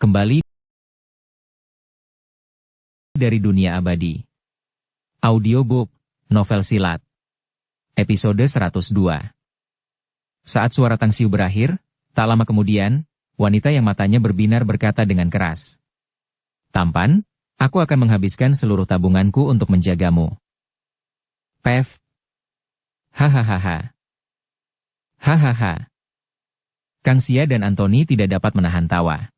Kembali dari dunia abadi. Audiobook, novel silat. Episode 102. Saat suara Tang Xiu berakhir, tak lama kemudian, wanita yang matanya berbinar berkata dengan keras. Tampan, aku akan menghabiskan seluruh tabunganku untuk menjagamu. Pev. Hahaha. Hahaha. Kang Xia dan Anthony tidak dapat menahan tawa.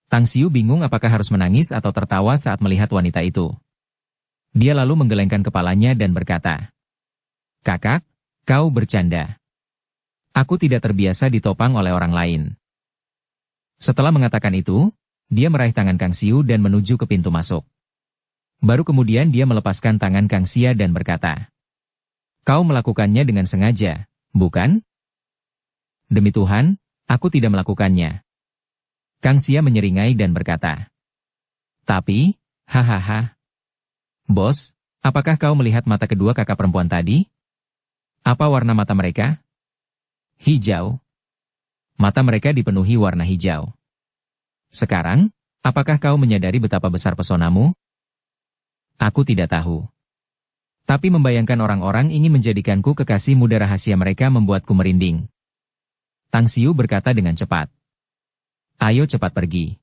Tang Xiu bingung apakah harus menangis atau tertawa saat melihat wanita itu. Dia lalu menggelengkan kepalanya dan berkata, "Kakak, kau bercanda. Aku tidak terbiasa ditopang oleh orang lain." Setelah mengatakan itu, dia meraih tangan Kang Xiu dan menuju ke pintu masuk. Baru kemudian dia melepaskan tangan Kang Xia dan berkata, "Kau melakukannya dengan sengaja, bukan?" "Demi Tuhan, aku tidak melakukannya." Kang Xia menyeringai dan berkata, "Tapi, hahaha. Bos, apakah kau melihat mata kedua kakak perempuan tadi? Apa warna mata mereka?" "Hijau." "Mata mereka dipenuhi warna hijau. Sekarang, apakah kau menyadari betapa besar pesonamu?" "Aku tidak tahu. Tapi membayangkan orang-orang ingin menjadikanku kekasih muda rahasia mereka membuatku merinding." Tang Xiu berkata dengan cepat. "Ayo cepat pergi.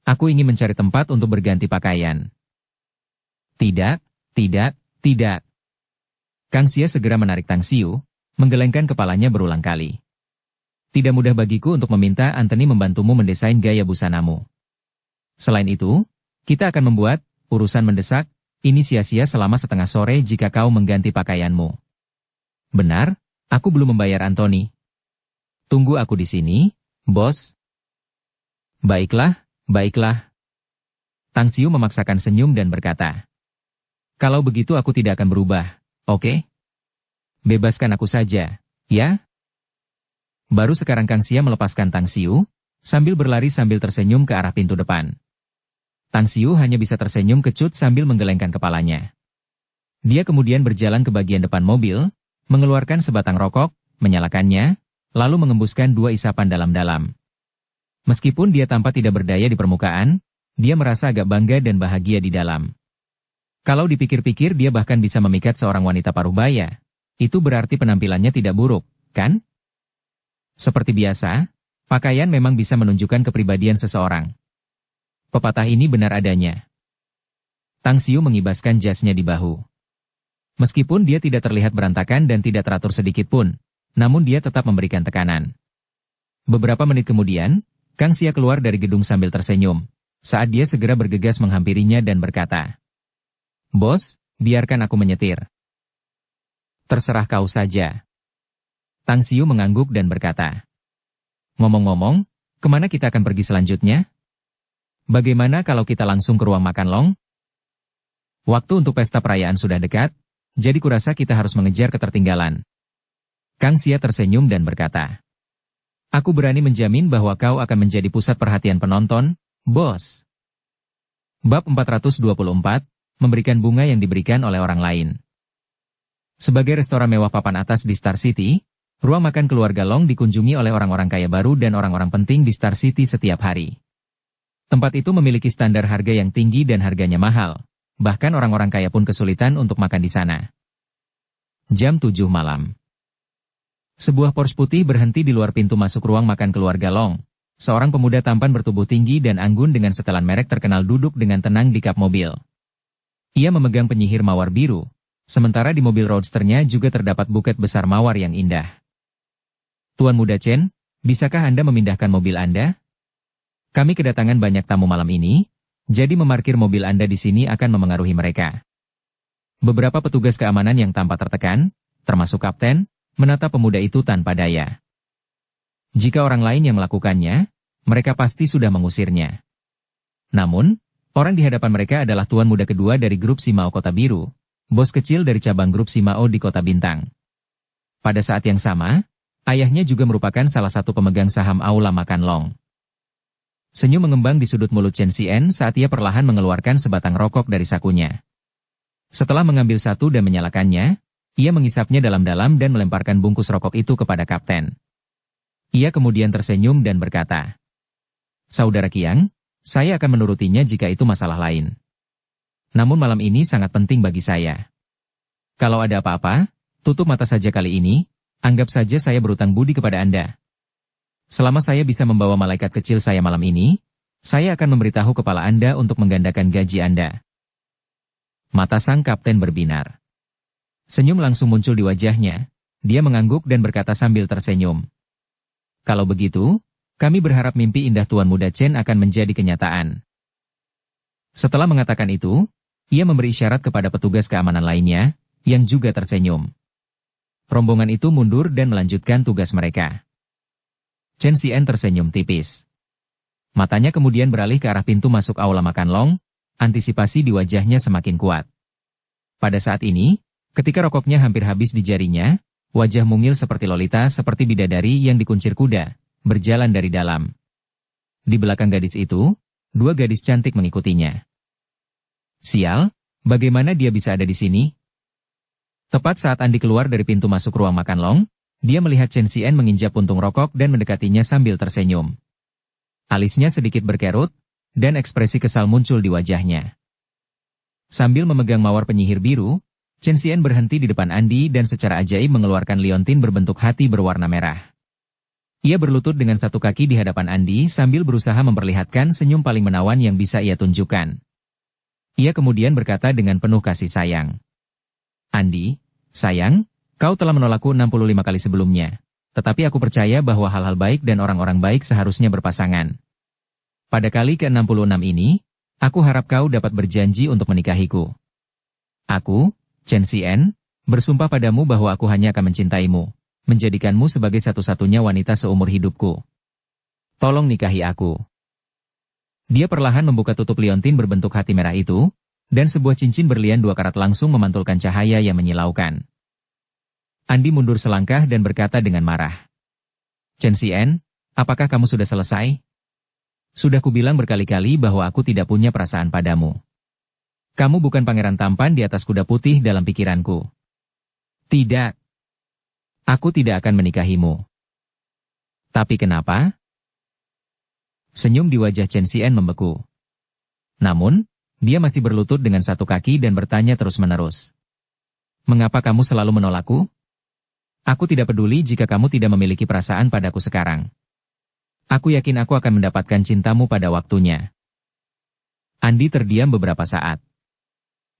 Aku ingin mencari tempat untuk berganti pakaian." "Tidak, tidak, tidak." Kang Xia segera menarik Tang Xiu, menggelengkan kepalanya berulang kali. "Tidak mudah bagiku untuk meminta Anthony membantumu mendesain gaya busanamu. Selain itu, kita akan membuat urusan mendesak ini sia-sia selama setengah sore jika kau mengganti pakaianmu." "Benar, aku belum membayar Anthony." "Tunggu aku di sini, bos." "Baiklah, baiklah." Tang Xiu memaksakan senyum dan berkata, "Kalau begitu aku tidak akan berubah, oke? Bebaskan aku saja, ya?" Baru sekarang Kang Xia melepaskan Tang Xiu, sambil berlari sambil tersenyum ke arah pintu depan. Tang Xiu hanya bisa tersenyum kecut sambil menggelengkan kepalanya. Dia kemudian berjalan ke bagian depan mobil, mengeluarkan sebatang rokok, menyalakannya, lalu mengembuskan 2 isapan dalam-dalam. Meskipun dia tampak tidak berdaya di permukaan, dia merasa agak bangga dan bahagia di dalam. Kalau dipikir-pikir dia bahkan bisa memikat seorang wanita parubaya. Itu berarti penampilannya tidak buruk, kan? Seperti biasa, pakaian memang bisa menunjukkan kepribadian seseorang. Pepatah ini benar adanya. Tang Xiu mengibaskan jasnya di bahu. Meskipun dia tidak terlihat berantakan dan tidak teratur sedikit pun, namun dia tetap memberikan tekanan. Beberapa menit kemudian, Kang Xia keluar dari gedung sambil tersenyum, saat dia segera bergegas menghampirinya dan berkata, "Bos, biarkan aku menyetir." "Terserah kau saja." Tang Xiu mengangguk dan berkata, "Ngomong-ngomong, kemana kita akan pergi selanjutnya? Bagaimana kalau kita langsung ke ruang makan Long? Waktu untuk pesta perayaan sudah dekat, jadi kurasa kita harus mengejar ketertinggalan." Kang Xia tersenyum dan berkata, "Aku berani menjamin bahwa kau akan menjadi pusat perhatian penonton, bos." Bab 424, memberikan bunga yang diberikan oleh orang lain. Sebagai restoran mewah papan atas di Star City, ruang makan keluarga Long dikunjungi oleh orang-orang kaya baru dan orang-orang penting di Star City setiap hari. Tempat itu memiliki standar harga yang tinggi dan harganya mahal, bahkan orang-orang kaya pun kesulitan untuk makan di sana. Jam 7 malam. Sebuah Porsche putih berhenti di luar pintu masuk ruang makan keluarga Long. Seorang pemuda tampan bertubuh tinggi dan anggun dengan setelan merek terkenal duduk dengan tenang di kap mobil. Ia memegang penyihir mawar biru, sementara di mobil roadsternya juga terdapat buket besar mawar yang indah. "Tuan Muda Chen, bisakah Anda memindahkan mobil Anda? Kami kedatangan banyak tamu malam ini, jadi memarkir mobil Anda di sini akan memengaruhi mereka." Beberapa petugas keamanan yang tampak tertekan, termasuk kapten, menatap pemuda itu tanpa daya. Jika orang lain yang melakukannya, mereka pasti sudah mengusirnya. Namun, orang di hadapan mereka adalah tuan muda kedua dari grup Simao Kota Biru, bos kecil dari cabang grup Simao di Kota Bintang. Pada saat yang sama, ayahnya juga merupakan salah satu pemegang saham Aula Makan Long. Senyum mengembang di sudut mulut Chen Xian saat ia perlahan mengeluarkan sebatang rokok dari sakunya. Setelah mengambil satu dan menyalakannya, ia mengisapnya dalam-dalam dan melemparkan bungkus rokok itu kepada kapten. Ia kemudian tersenyum dan berkata, Saudara Qiang, saya akan menurutinya jika itu masalah lain. Namun malam ini sangat penting bagi saya. Kalau ada apa-apa, tutup mata saja kali ini, anggap saja saya berutang budi kepada Anda. Selama saya bisa membawa malaikat kecil saya malam ini, saya akan memberitahu kepala Anda untuk menggandakan gaji Anda. Mata sang kapten berbinar. Senyum langsung muncul di wajahnya, dia mengangguk dan berkata sambil tersenyum. Kalau begitu, kami berharap mimpi indah Tuan Muda Chen akan menjadi kenyataan. Setelah mengatakan itu, ia memberi isyarat kepada petugas keamanan lainnya, yang juga tersenyum. Rombongan itu mundur dan melanjutkan tugas mereka. Chen Xian tersenyum tipis. Matanya kemudian beralih ke arah pintu masuk aula makan long, antisipasi di wajahnya semakin kuat. Pada saat ini, ketika rokoknya hampir habis di jarinya, wajah mungil seperti Lolita seperti bidadari yang dikuncir kuda, berjalan dari dalam. Di belakang gadis itu, dua gadis cantik mengikutinya. Sial, bagaimana dia bisa ada di sini? Tepat saat Andi keluar dari pintu masuk ruang makan long, dia melihat Chen Xian menginjak puntung rokok dan mendekatinya sambil tersenyum. Alisnya sedikit berkerut, dan ekspresi kesal muncul di wajahnya. Sambil memegang mawar penyihir biru, Chen Xian berhenti di depan Andi dan secara ajaib mengeluarkan liontin berbentuk hati berwarna merah. Ia berlutut dengan satu kaki di hadapan Andi sambil berusaha memperlihatkan senyum paling menawan yang bisa ia tunjukkan. Ia kemudian berkata dengan penuh kasih sayang. Andi, sayang, kau telah menolakku 65 kali sebelumnya. Tetapi aku percaya bahwa hal-hal baik dan orang-orang baik seharusnya berpasangan. Pada kali ke-66 ini, aku harap kau dapat berjanji untuk menikahiku. Aku, Chen Xian, bersumpah padamu bahwa aku hanya akan mencintaimu, menjadikanmu sebagai satu-satunya wanita seumur hidupku. Tolong nikahi aku. Dia perlahan membuka tutup liontin berbentuk hati merah itu, dan sebuah cincin berlian 2 karat langsung memantulkan cahaya yang menyilaukan. Andi mundur selangkah dan berkata dengan marah. Chen Xian, apakah kamu sudah selesai? Sudah kubilang berkali-kali bahwa aku tidak punya perasaan padamu. Kamu bukan pangeran tampan di atas kuda putih dalam pikiranku. Tidak. Aku tidak akan menikahimu. Tapi kenapa? Senyum di wajah Chen Xian membeku. Namun, dia masih berlutut dengan satu kaki dan bertanya terus-menerus. Mengapa kamu selalu menolakku? Aku tidak peduli jika kamu tidak memiliki perasaan padaku sekarang. Aku yakin aku akan mendapatkan cintamu pada waktunya. Andi terdiam beberapa saat.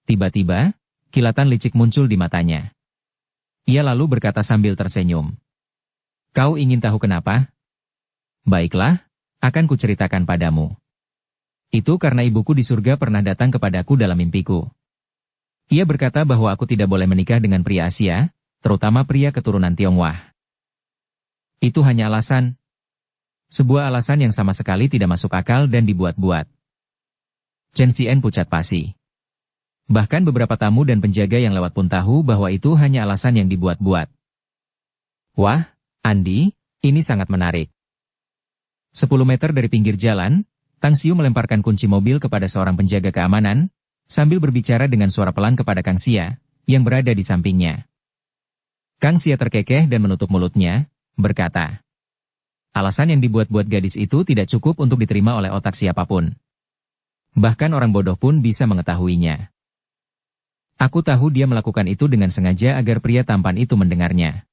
Tiba-tiba, kilatan licik muncul di matanya. Ia lalu berkata sambil tersenyum. Kau ingin tahu kenapa? Baiklah, akan kuceritakan padamu. Itu karena ibuku di surga pernah datang kepadaku dalam mimpiku. Ia berkata bahwa aku tidak boleh menikah dengan pria Asia, terutama pria keturunan Tionghoa. Itu hanya alasan. Sebuah alasan yang sama sekali tidak masuk akal dan dibuat-buat. Chen Xian pucat pasi. Bahkan beberapa tamu dan penjaga yang lewat pun tahu bahwa itu hanya alasan yang dibuat-buat. Wah, Andi, ini sangat menarik. 10 meter dari pinggir jalan, Tang Xiu melemparkan kunci mobil kepada seorang penjaga keamanan, sambil berbicara dengan suara pelan kepada Kang Xia, yang berada di sampingnya. Kang Xia terkekeh dan menutup mulutnya, berkata, alasan yang dibuat-buat gadis itu tidak cukup untuk diterima oleh otak siapapun. Bahkan orang bodoh pun bisa mengetahuinya. Aku tahu dia melakukan itu dengan sengaja agar pria tampan itu mendengarnya.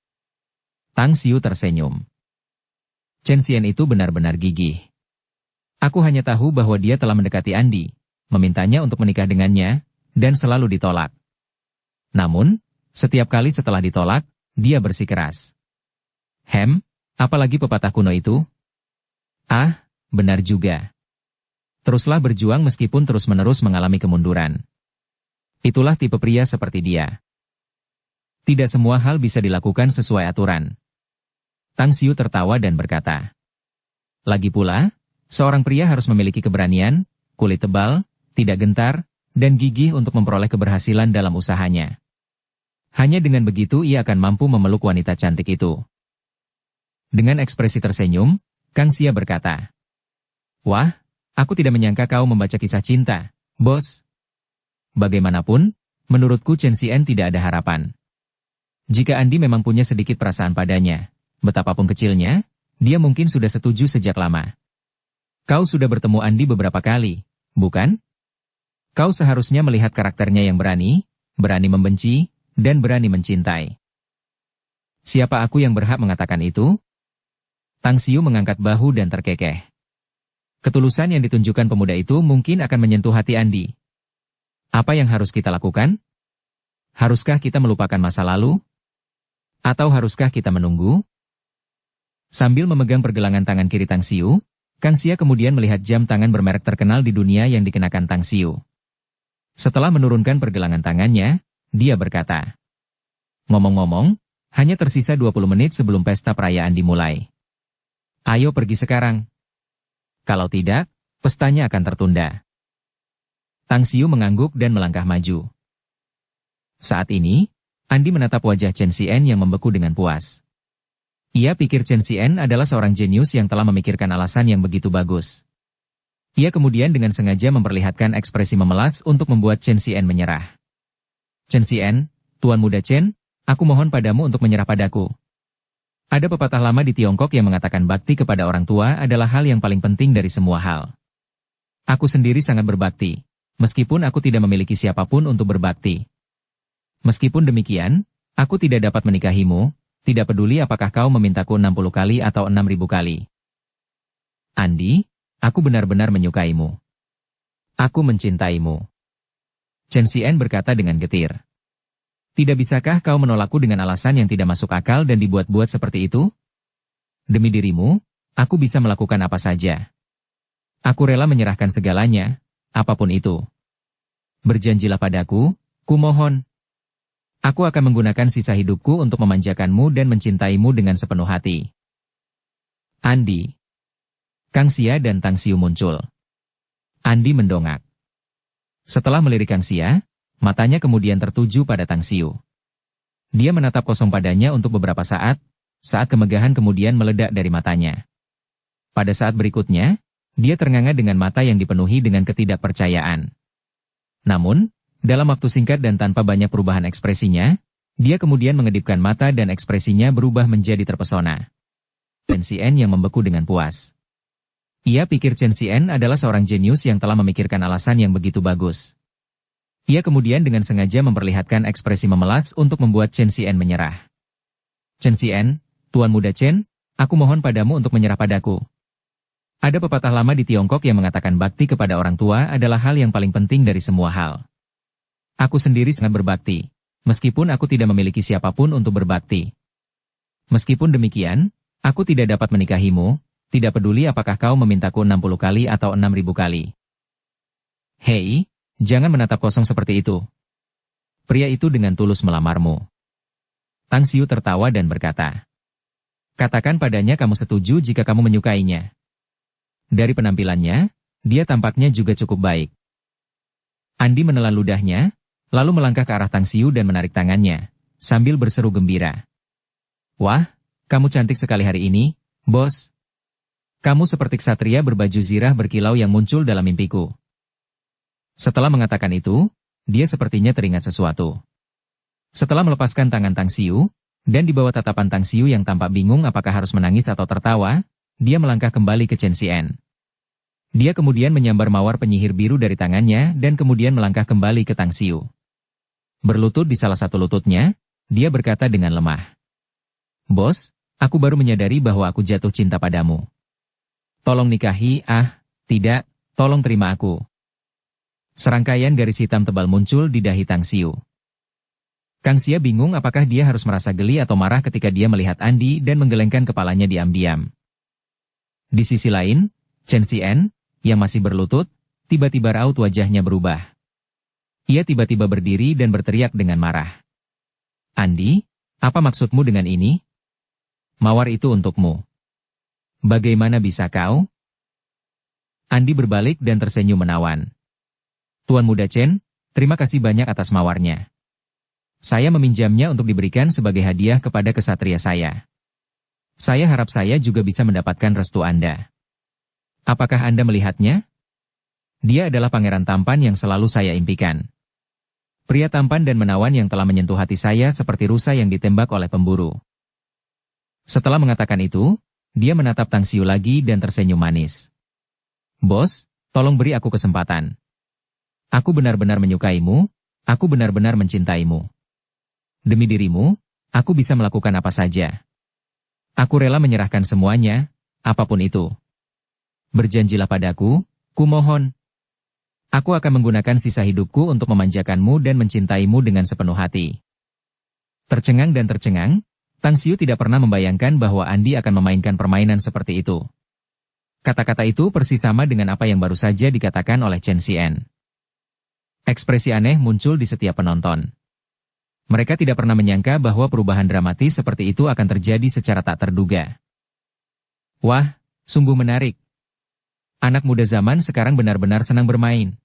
Tang Xiu tersenyum. Chen Xian itu benar-benar gigih. Aku hanya tahu bahwa dia telah mendekati Andi, memintanya untuk menikah dengannya, dan selalu ditolak. Namun, setiap kali setelah ditolak, dia bersikeras. Apalagi pepatah kuno itu? Ah, benar juga. Teruslah berjuang meskipun terus-menerus mengalami kemunduran. Itulah tipe pria seperti dia. Tidak semua hal bisa dilakukan sesuai aturan. Tang Xiu tertawa dan berkata, lagi pula, seorang pria harus memiliki keberanian, kulit tebal, tidak gentar, dan gigih untuk memperoleh keberhasilan dalam usahanya. Hanya dengan begitu ia akan mampu memeluk wanita cantik itu. Dengan ekspresi tersenyum, Kang Xia berkata, wah, aku tidak menyangka kau membaca kisah cinta, bos. Bagaimanapun, menurutku Chen Xian tidak ada harapan. Jika Andi memang punya sedikit perasaan padanya, betapapun kecilnya, dia mungkin sudah setuju sejak lama. Kau sudah bertemu Andi beberapa kali, bukan? Kau seharusnya melihat karakternya yang berani, berani membenci, dan berani mencintai. Siapa aku yang berhak mengatakan itu? Tang Xiu mengangkat bahu dan terkekeh. Ketulusan yang ditunjukkan pemuda itu mungkin akan menyentuh hati Andi. Apa yang harus kita lakukan? Haruskah kita melupakan masa lalu? Atau haruskah kita menunggu? Sambil memegang pergelangan tangan kiri Tang Xiu, Kang Xia kemudian melihat jam tangan bermerek terkenal di dunia yang dikenakan Tang Xiu. Setelah menurunkan pergelangan tangannya, dia berkata, "Ngomong-ngomong, hanya tersisa 20 menit sebelum pesta perayaan dimulai. Ayo pergi sekarang. Kalau tidak, pestanya akan tertunda." Tang Xiu mengangguk dan melangkah maju. Saat ini, Andi menatap wajah Chen Xian yang membeku dengan puas. Ia pikir Chen Xian adalah seorang jenius yang telah memikirkan alasan yang begitu bagus. Ia kemudian dengan sengaja memperlihatkan ekspresi memelas untuk membuat Chen Xian menyerah. "Chen Xian, Tuan Muda Chen, aku mohon padamu untuk menyerah padaku. Ada pepatah lama di Tiongkok yang mengatakan bakti kepada orang tua adalah hal yang paling penting dari semua hal. Aku sendiri sangat berbakti, meskipun aku tidak memiliki siapapun untuk berbakti. Meskipun demikian, aku tidak dapat menikahimu, tidak peduli apakah kau memintaku 60 kali atau 6.000 kali. Andi, aku benar-benar menyukaimu. Aku mencintaimu." Chen Xian berkata dengan getir. "Tidak bisakah kau menolakku dengan alasan yang tidak masuk akal dan dibuat-buat seperti itu? Demi dirimu, aku bisa melakukan apa saja. Aku rela menyerahkan segalanya, apapun itu. Berjanjilah padaku, kumohon. Aku akan menggunakan sisa hidupku untuk memanjakanmu dan mencintaimu dengan sepenuh hati." Andi. Kang Xia dan Tang Xiu muncul. Andi mendongak. Setelah melirik Kang Xia, matanya kemudian tertuju pada Tang Xiu. Dia menatap kosong padanya untuk beberapa saat kemegahan kemudian meledak dari matanya. Pada saat berikutnya, dia ternganga dengan mata yang dipenuhi dengan ketidakpercayaan. Namun, dalam waktu singkat dan tanpa banyak perubahan ekspresinya, dia kemudian mengedipkan mata dan ekspresinya berubah menjadi terpesona. Chen Xian yang membeku dengan puas. Ia pikir Chen Xian adalah seorang jenius yang telah memikirkan alasan yang begitu bagus. Ia kemudian dengan sengaja memperlihatkan ekspresi memelas untuk membuat Chen Xian menyerah. "Chen Xian, Tuan Muda Chen, aku mohon padamu untuk menyerah padaku. Ada pepatah lama di Tiongkok yang mengatakan bakti kepada orang tua adalah hal yang paling penting dari semua hal. Aku sendiri sangat berbakti, meskipun aku tidak memiliki siapapun untuk berbakti. Meskipun demikian, aku tidak dapat menikahimu, tidak peduli apakah kau memintaku 60 kali atau 6.000 kali. Hei, jangan menatap kosong seperti itu. Pria itu dengan tulus melamarmu." Tang Xiu tertawa dan berkata, "Katakan padanya kamu setuju jika kamu menyukainya. Dari penampilannya, dia tampaknya juga cukup baik." Andi menelan ludahnya, lalu melangkah ke arah Tang Xiu dan menarik tangannya, sambil berseru gembira. "Wah, kamu cantik sekali hari ini, bos. Kamu seperti ksatria berbaju zirah berkilau yang muncul dalam mimpiku." Setelah mengatakan itu, dia sepertinya teringat sesuatu. Setelah melepaskan tangan Tang Xiu, dan di bawah tatapan Tang Xiu yang tampak bingung apakah harus menangis atau tertawa, dia melangkah kembali ke Chen Xian. Dia kemudian menyambar mawar penyihir biru dari tangannya dan kemudian melangkah kembali ke Tang Xiu. Berlutut di salah satu lututnya, dia berkata dengan lemah, "Bos, aku baru menyadari bahwa aku jatuh cinta padamu. Tolong nikahi, tidak, tolong terima aku." Serangkaian garis hitam tebal muncul di dahi Tang Xiu. Kang Xia bingung apakah dia harus merasa geli atau marah ketika dia melihat Andi dan menggelengkan kepalanya diam-diam. Di sisi lain, Chen Xian, yang masih berlutut, tiba-tiba raut wajahnya berubah. Ia tiba-tiba berdiri dan berteriak dengan marah. "Andi, apa maksudmu dengan ini? Mawar itu untukmu. Bagaimana bisa kau?" Andi berbalik dan tersenyum menawan. "Tuan Muda Chen, terima kasih banyak atas mawarnya. Saya meminjamnya untuk diberikan sebagai hadiah kepada kesatria saya. Saya harap saya juga bisa mendapatkan restu Anda. Apakah Anda melihatnya? Dia adalah pangeran tampan yang selalu saya impikan. Pria tampan dan menawan yang telah menyentuh hati saya seperti rusa yang ditembak oleh pemburu." Setelah mengatakan itu, dia menatap Tang Xiu lagi dan tersenyum manis. Bos, tolong beri aku kesempatan. Aku benar-benar menyukaimu, aku benar-benar mencintaimu. Demi dirimu, aku bisa melakukan apa saja. Aku rela menyerahkan semuanya, apapun itu. Berjanjilah padaku, kumohon. Aku akan menggunakan sisa hidupku untuk memanjakanmu dan mencintaimu dengan sepenuh hati. Tercengang dan tercengang, Tang Xiu tidak pernah membayangkan bahwa Andi akan memainkan permainan seperti itu. Kata-kata itu persis sama dengan apa yang baru saja dikatakan oleh Chen Xian. Ekspresi aneh muncul di setiap penonton. Mereka tidak pernah menyangka bahwa perubahan dramatis seperti itu akan terjadi secara tak terduga. Wah, sungguh menarik. Anak muda zaman sekarang benar-benar senang bermain.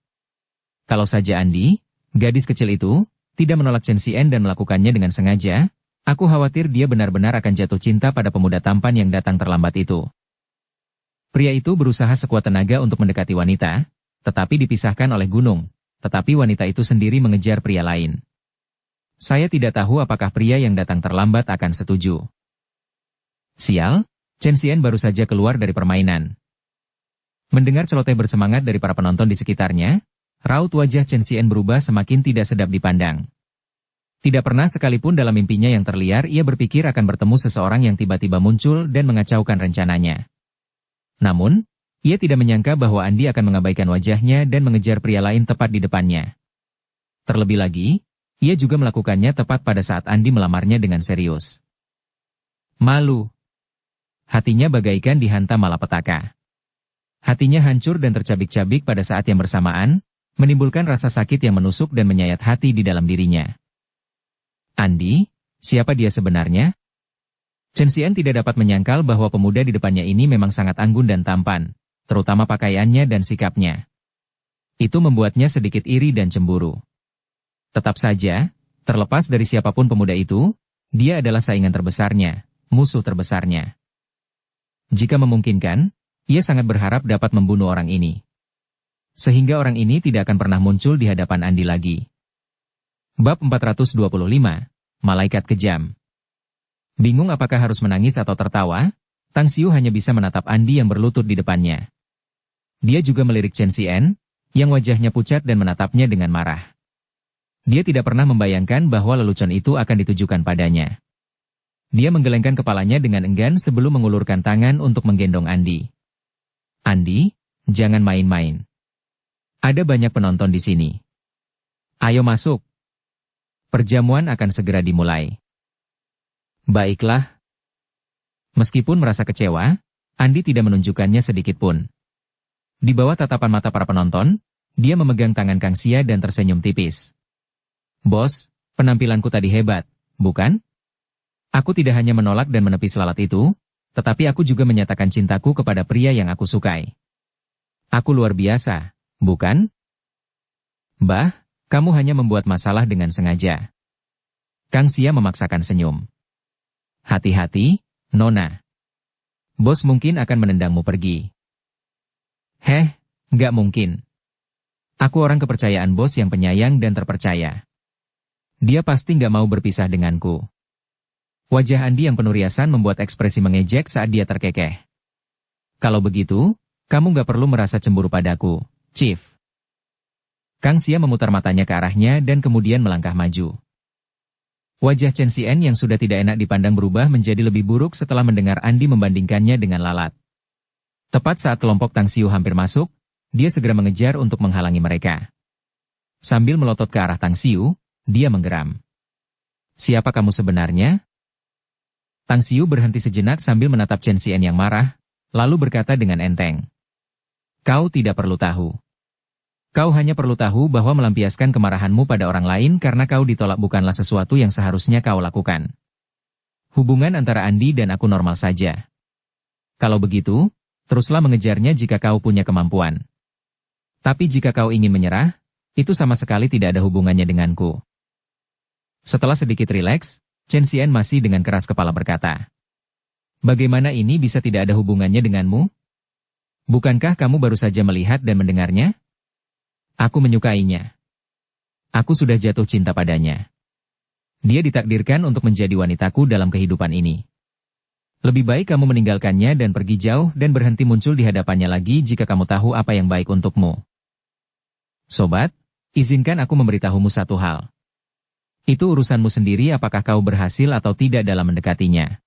Kalau saja Andi, gadis kecil itu, tidak menolak Chen Xian dan melakukannya dengan sengaja, aku khawatir dia benar-benar akan jatuh cinta pada pemuda tampan yang datang terlambat itu. Pria itu berusaha sekuat tenaga untuk mendekati wanita, tetapi dipisahkan oleh gunung, tetapi wanita itu sendiri mengejar pria lain. Saya tidak tahu apakah pria yang datang terlambat akan setuju. Sial, Chen Xian baru saja keluar dari permainan. Mendengar celoteh bersemangat dari para penonton di sekitarnya, raut wajah Chen Xian berubah semakin tidak sedap dipandang. Tidak pernah sekalipun dalam mimpinya yang terliar ia berpikir akan bertemu seseorang yang tiba-tiba muncul dan mengacaukan rencananya. Namun, ia tidak menyangka bahwa Andi akan mengabaikan wajahnya dan mengejar pria lain tepat di depannya. Terlebih lagi, ia juga melakukannya tepat pada saat Andi melamarnya dengan serius. Malu. Hatinya bagaikan dihantam malapetaka. Hatinya hancur dan tercabik-cabik pada saat yang bersamaan, menimbulkan rasa sakit yang menusuk dan menyayat hati di dalam dirinya. Andi, siapa dia sebenarnya? Chen Xian tidak dapat menyangkal bahwa pemuda di depannya ini memang sangat anggun dan tampan, terutama pakaiannya dan sikapnya. Itu membuatnya sedikit iri dan cemburu. Tetap saja, terlepas dari siapapun pemuda itu, dia adalah saingan terbesarnya, musuh terbesarnya. Jika memungkinkan, ia sangat berharap dapat membunuh orang ini. Sehingga orang ini tidak akan pernah muncul di hadapan Andi lagi. Bab 425, Malaikat Kejam. Bingung apakah harus menangis atau tertawa, Tang Xiu hanya bisa menatap Andi yang berlutut di depannya. Dia juga melirik Chen Xian, yang wajahnya pucat dan menatapnya dengan marah. Dia tidak pernah membayangkan bahwa lelucon itu akan ditujukan padanya. Dia menggelengkan kepalanya dengan enggan sebelum mengulurkan tangan untuk menggendong Andi. Andi, jangan main-main. Ada banyak penonton di sini. Ayo masuk. Perjamuan akan segera dimulai. Baiklah. Meskipun merasa kecewa, Andi tidak menunjukkannya sedikit pun. Di bawah tatapan mata para penonton, dia memegang tangan Kang Xia dan tersenyum tipis. Bos, penampilanku tadi hebat, bukan? Aku tidak hanya menolak dan menepis lalat itu, tetapi aku juga menyatakan cintaku kepada pria yang aku sukai. Aku luar biasa, bukan? Bah, kamu hanya membuat masalah dengan sengaja. Kang Xia memaksakan senyum. Hati-hati, Nona. Bos mungkin akan menendangmu pergi. Nggak mungkin. Aku orang kepercayaan bos yang penyayang dan terpercaya. Dia pasti nggak mau berpisah denganku. Wajah Andi yang penuh riasan membuat ekspresi mengejek saat dia terkekeh. Kalau begitu, kamu nggak perlu merasa cemburu padaku, Chief. Kang Xia memutar matanya ke arahnya dan kemudian melangkah maju. Wajah Chen Xian yang sudah tidak enak dipandang berubah menjadi lebih buruk setelah mendengar Andi membandingkannya dengan lalat. Tepat saat kelompok Tang Xiu hampir masuk, dia segera mengejar untuk menghalangi mereka. Sambil melotot ke arah Tang Xiu, dia menggeram. Siapa kamu sebenarnya? Tang Xiu berhenti sejenak sambil menatap Chen Xian yang marah, lalu berkata dengan enteng. Kau tidak perlu tahu. Kau hanya perlu tahu bahwa melampiaskan kemarahanmu pada orang lain karena kau ditolak bukanlah sesuatu yang seharusnya kau lakukan. Hubungan antara Andi dan aku normal saja. Kalau begitu, teruslah mengejarnya jika kau punya kemampuan. Tapi jika kau ingin menyerah, itu sama sekali tidak ada hubungannya denganku. Setelah sedikit rileks, Chen Xian masih dengan keras kepala berkata. Bagaimana ini bisa tidak ada hubungannya denganmu? Bukankah kamu baru saja melihat dan mendengarnya? Aku menyukainya. Aku sudah jatuh cinta padanya. Dia ditakdirkan untuk menjadi wanitaku dalam kehidupan ini. Lebih baik kamu meninggalkannya dan pergi jauh dan berhenti muncul di hadapannya lagi jika kamu tahu apa yang baik untukmu. Sobat, izinkan aku memberitahumu satu hal. Itu urusanmu sendiri apakah kau berhasil atau tidak dalam mendekatinya.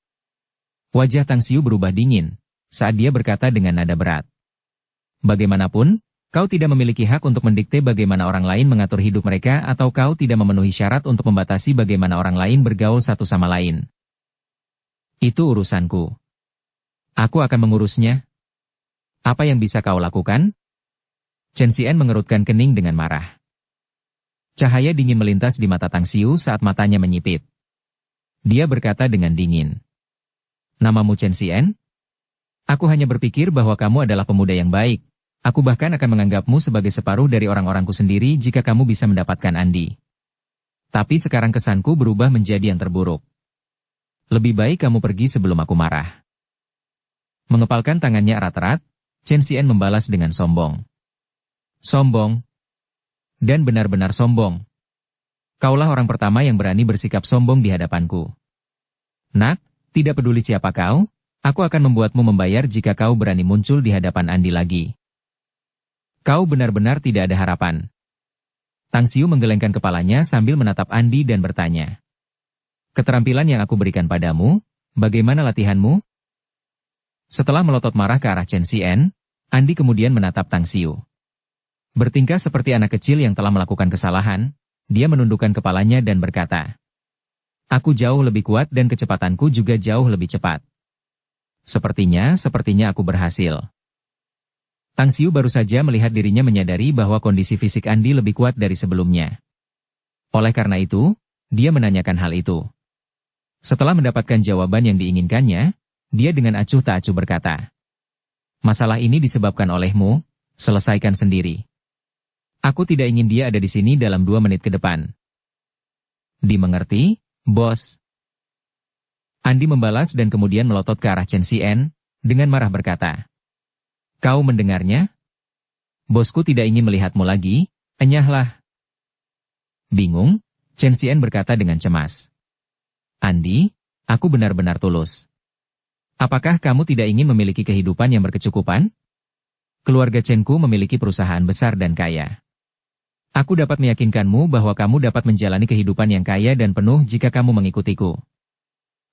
Wajah Tang Xiu berubah dingin saat dia berkata dengan nada berat. Bagaimanapun, kau tidak memiliki hak untuk mendikte bagaimana orang lain mengatur hidup mereka atau kau tidak memenuhi syarat untuk membatasi bagaimana orang lain bergaul satu sama lain. Itu urusanku. Aku akan mengurusnya. Apa yang bisa kau lakukan? Chen Xian mengerutkan kening dengan marah. Cahaya dingin melintas di mata Tang Xiu saat matanya menyipit. Dia berkata dengan dingin. Namamu Chen Xian? Aku hanya berpikir bahwa kamu adalah pemuda yang baik. Aku bahkan akan menganggapmu sebagai separuh dari orang-orangku sendiri jika kamu bisa mendapatkan Andi. Tapi sekarang kesanku berubah menjadi yang terburuk. Lebih baik kamu pergi sebelum aku marah. Mengepalkan tangannya erat-erat, Chen Xian membalas dengan sombong. Sombong. Dan benar-benar sombong. Kaulah orang pertama yang berani bersikap sombong di hadapanku. Nak, tidak peduli siapa kau, aku akan membuatmu membayar jika kau berani muncul di hadapan Andi lagi. Kau benar-benar tidak ada harapan. Tang Xiu menggelengkan kepalanya sambil menatap Andi dan bertanya. Keterampilan yang aku berikan padamu, bagaimana latihanmu? Setelah melotot marah ke arah Chen Xian, Andi kemudian menatap Tang Xiu. Bertingkah seperti anak kecil yang telah melakukan kesalahan, dia menundukkan kepalanya dan berkata, aku jauh lebih kuat dan kecepatanku juga jauh lebih cepat. Sepertinya aku berhasil. Tang Xiu baru saja melihat dirinya menyadari bahwa kondisi fisik Andi lebih kuat dari sebelumnya. Oleh karena itu, dia menanyakan hal itu. Setelah mendapatkan jawaban yang diinginkannya, dia dengan acuh tak acuh berkata, masalah ini disebabkan olehmu, selesaikan sendiri. Aku tidak ingin dia ada di sini dalam 2 menit ke depan. Dimengerti, bos? Andi membalas dan kemudian melotot ke arah Chen Xian, dengan marah berkata. Kau mendengarnya? Bosku tidak ingin melihatmu lagi, enyahlah. Bingung, Chen Xian berkata dengan cemas. Andi, aku benar-benar tulus. Apakah kamu tidak ingin memiliki kehidupan yang berkecukupan? Keluarga Chen-ku memiliki perusahaan besar dan kaya. Aku dapat meyakinkanmu bahwa kamu dapat menjalani kehidupan yang kaya dan penuh jika kamu mengikutiku.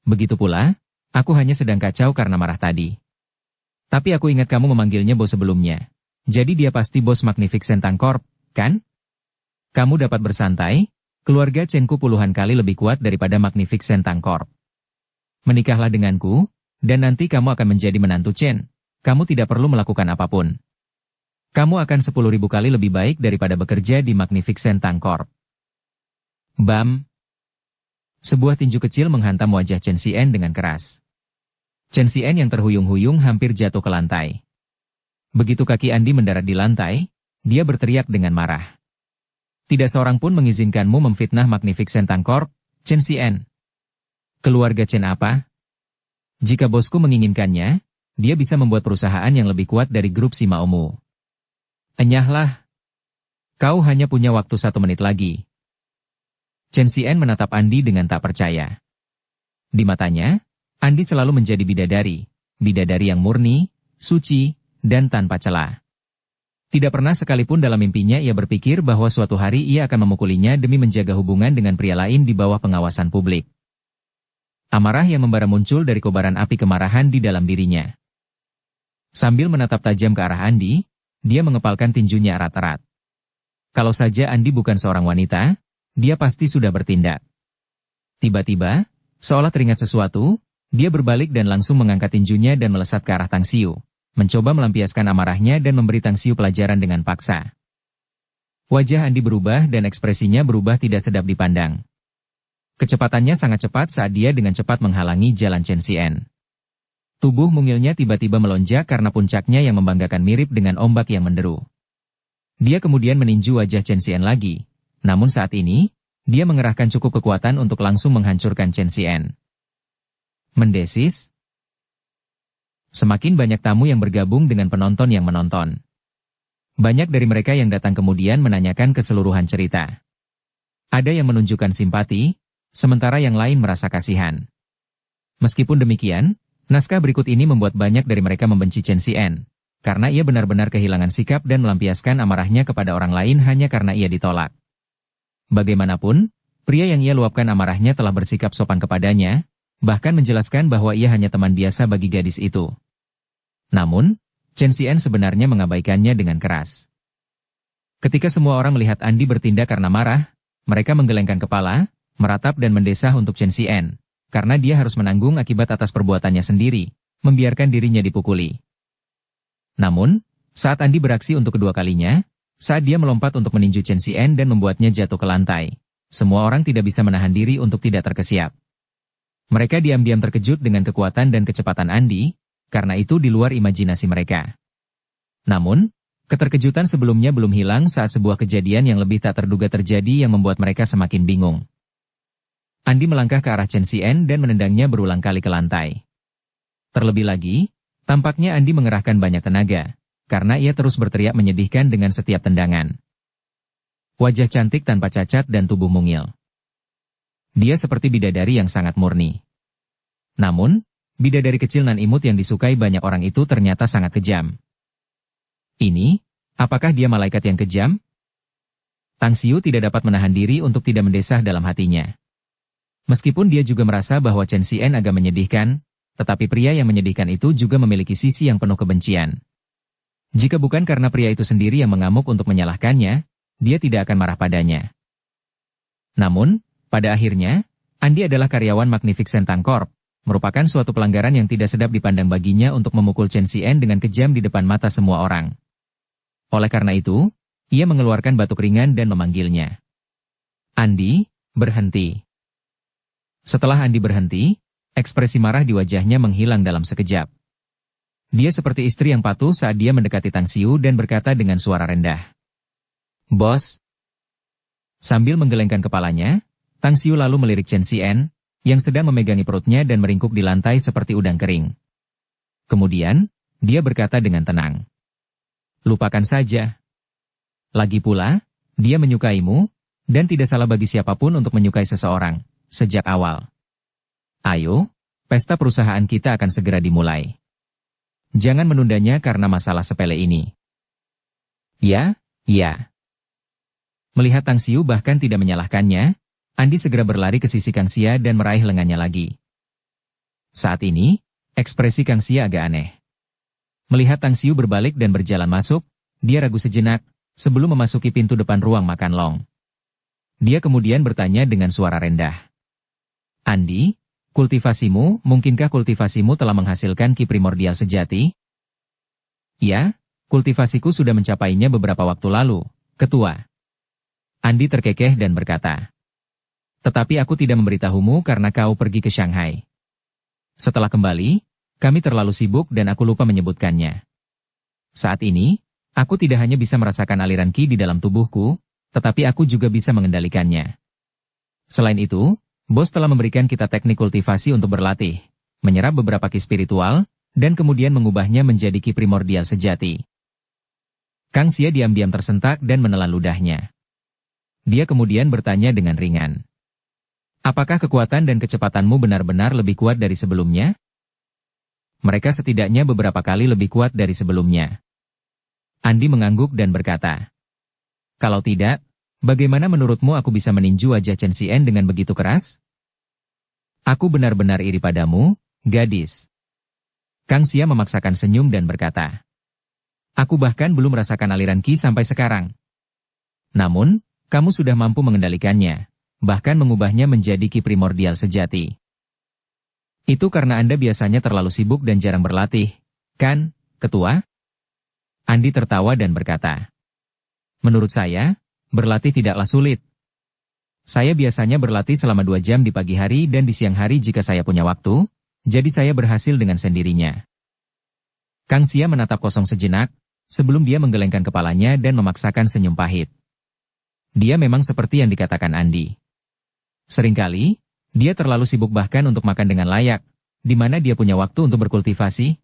Begitu pula, aku hanya sedang kacau karena marah tadi. Tapi aku ingat kamu memanggilnya bos sebelumnya. Jadi dia pasti bos Magnificent Tang Corp, kan? Kamu dapat bersantai, keluarga Chen-ku puluhan kali lebih kuat daripada Magnificent Tang Corp. Menikahlah denganku, dan nanti kamu akan menjadi menantu Chen. Kamu tidak perlu melakukan apapun. Kamu akan 10.000 kali lebih baik daripada bekerja di Magnificent Tang Corp. Bam! Sebuah tinju kecil menghantam wajah Chen Xian dengan keras. Chen Xian yang terhuyung-huyung hampir jatuh ke lantai. Begitu kaki Andi mendarat di lantai, dia berteriak dengan marah. Tidak seorang pun mengizinkanmu memfitnah Magnificent Tang Corp, Chen Xian. Keluarga Chen apa? Jika bosku menginginkannya, dia bisa membuat perusahaan yang lebih kuat dari grup Simaomu. Enyahlah. Kau hanya punya waktu 1 menit lagi. Chen Xian menatap Andi dengan tak percaya. Di matanya, Andi selalu menjadi bidadari yang murni, suci, dan tanpa celah. Tidak pernah sekalipun dalam mimpinya ia berpikir bahwa suatu hari ia akan memukulinya demi menjaga hubungan dengan pria lain di bawah pengawasan publik. Amarah yang membara muncul dari kobaran api kemarahan di dalam dirinya. Sambil menatap tajam ke arah Andi, dia mengepalkan tinjunya erat-erat. Kalau saja Andi bukan seorang wanita, dia pasti sudah bertindak. Tiba-tiba, seolah teringat sesuatu, dia berbalik dan langsung mengangkat tinjunya dan melesat ke arah Tang Xiu, mencoba melampiaskan amarahnya dan memberi Tang Xiu pelajaran dengan paksa. Wajah Andi berubah dan ekspresinya berubah tidak sedap dipandang. Kecepatannya sangat cepat saat dia dengan cepat menghalangi jalan Chen Xian. Tubuh mungilnya tiba-tiba melonjak karena puncaknya yang membanggakan mirip dengan ombak yang menderu. Dia kemudian meninju wajah Chen Xian lagi, namun saat ini, dia mengerahkan cukup kekuatan untuk langsung menghancurkan Chen Xian. Mendesis. Semakin banyak tamu yang bergabung dengan penonton yang menonton. Banyak dari mereka yang datang kemudian menanyakan keseluruhan cerita. Ada yang menunjukkan simpati, sementara yang lain merasa kasihan. Meskipun demikian, Naskah berikut ini membuat banyak dari mereka membenci Chen Xian, karena ia benar-benar kehilangan sikap dan melampiaskan amarahnya kepada orang lain hanya karena ia ditolak. Bagaimanapun, pria yang ia luapkan amarahnya telah bersikap sopan kepadanya, bahkan menjelaskan bahwa ia hanya teman biasa bagi gadis itu. Namun, Chen Xian sebenarnya mengabaikannya dengan keras. Ketika semua orang melihat Andi bertindak karena marah, mereka menggelengkan kepala, meratap dan mendesah untuk Chen Xian, karena dia harus menanggung akibat atas perbuatannya sendiri, membiarkan dirinya dipukuli. Namun, saat Andi beraksi untuk kedua kalinya, saat dia melompat untuk meninju Chen Xian dan membuatnya jatuh ke lantai, semua orang tidak bisa menahan diri untuk tidak terkesiap. Mereka diam-diam terkejut dengan kekuatan dan kecepatan Andi, karena itu di luar imajinasi mereka. Namun, keterkejutan sebelumnya belum hilang saat sebuah kejadian yang lebih tak terduga terjadi yang membuat mereka semakin bingung. Andi melangkah ke arah Chen Xian dan menendangnya berulang kali ke lantai. Terlebih lagi, tampaknya Andi mengerahkan banyak tenaga, karena ia terus berteriak menyedihkan dengan setiap tendangan. Wajah cantik tanpa cacat dan tubuh mungil. Dia seperti bidadari yang sangat murni. Namun, bidadari kecil nan imut yang disukai banyak orang itu ternyata sangat kejam. Ini, apakah dia malaikat yang kejam? Tang Xiu tidak dapat menahan diri untuk tidak mendesah dalam hatinya. Meskipun dia juga merasa bahwa Chen Xian agak menyedihkan, tetapi pria yang menyedihkan itu juga memiliki sisi yang penuh kebencian. Jika bukan karena pria itu sendiri yang mengamuk untuk menyalahkannya, dia tidak akan marah padanya. Namun, pada akhirnya, Andi adalah karyawan Magnificent Tang Corp, merupakan suatu pelanggaran yang tidak sedap dipandang baginya untuk memukul Chen Xian dengan kejam di depan mata semua orang. Oleh karena itu, ia mengeluarkan batuk ringan dan memanggilnya. Andi, berhenti. Setelah Andi berhenti, ekspresi marah di wajahnya menghilang dalam sekejap. Dia seperti istri yang patuh saat dia mendekati Tang Xiu dan berkata dengan suara rendah. Bos. Sambil menggelengkan kepalanya, Tang Xiu lalu melirik Chen Xian, yang sedang memegangi perutnya dan meringkuk di lantai seperti udang kering. Kemudian, dia berkata dengan tenang. Lupakan saja. Lagi pula, dia menyukaimu, dan tidak salah bagi siapapun untuk menyukai seseorang. Sejak awal. Ayo, pesta perusahaan kita akan segera dimulai. Jangan menundanya karena masalah sepele ini. Ya, ya. Melihat Tang Xiu bahkan tidak menyalahkannya, Andi segera berlari ke sisi Kang Xia dan meraih lengannya lagi. Saat ini, ekspresi Kang Xia agak aneh. Melihat Tang Xiu berbalik dan berjalan masuk, dia ragu sejenak, sebelum memasuki pintu depan ruang makan Long. Dia kemudian bertanya dengan suara rendah. Andi, mungkinkah kultivasimu telah menghasilkan ki primordial sejati? Ya, kultivasiku sudah mencapainya beberapa waktu lalu, Ketua. Andi terkekeh dan berkata. Tetapi aku tidak memberitahumu karena kau pergi ke Shanghai. Setelah kembali, kami terlalu sibuk dan aku lupa menyebutkannya. Saat ini, aku tidak hanya bisa merasakan aliran ki di dalam tubuhku, tetapi aku juga bisa mengendalikannya. Selain itu, Bos telah memberikan kita teknik kultivasi untuk berlatih, menyerap beberapa ki spiritual, dan kemudian mengubahnya menjadi ki primordial sejati. Kang Xia diam-diam tersentak dan menelan ludahnya. Dia kemudian bertanya dengan ringan. Apakah kekuatan dan kecepatanmu benar-benar lebih kuat dari sebelumnya? Mereka setidaknya beberapa kali lebih kuat dari sebelumnya. Andi mengangguk dan berkata. Kalau tidak, bagaimana menurutmu aku bisa meninju wajah Chen Xian dengan begitu keras? Aku benar-benar iri padamu, gadis. Kang Xia memaksakan senyum dan berkata. Aku bahkan belum merasakan aliran ki sampai sekarang. Namun, kamu sudah mampu mengendalikannya, bahkan mengubahnya menjadi ki primordial sejati. Itu karena Anda biasanya terlalu sibuk dan jarang berlatih, kan, Ketua? Andi tertawa dan berkata. Menurut saya, berlatih tidaklah sulit. Saya biasanya berlatih selama 2 jam di pagi hari dan di siang hari jika saya punya waktu, jadi saya berhasil dengan sendirinya. Kang Xia menatap kosong sejenak, sebelum dia menggelengkan kepalanya dan memaksakan senyum pahit. Dia memang seperti yang dikatakan Andi. Seringkali, dia terlalu sibuk bahkan untuk makan dengan layak, di mana dia punya waktu untuk berkultivasi.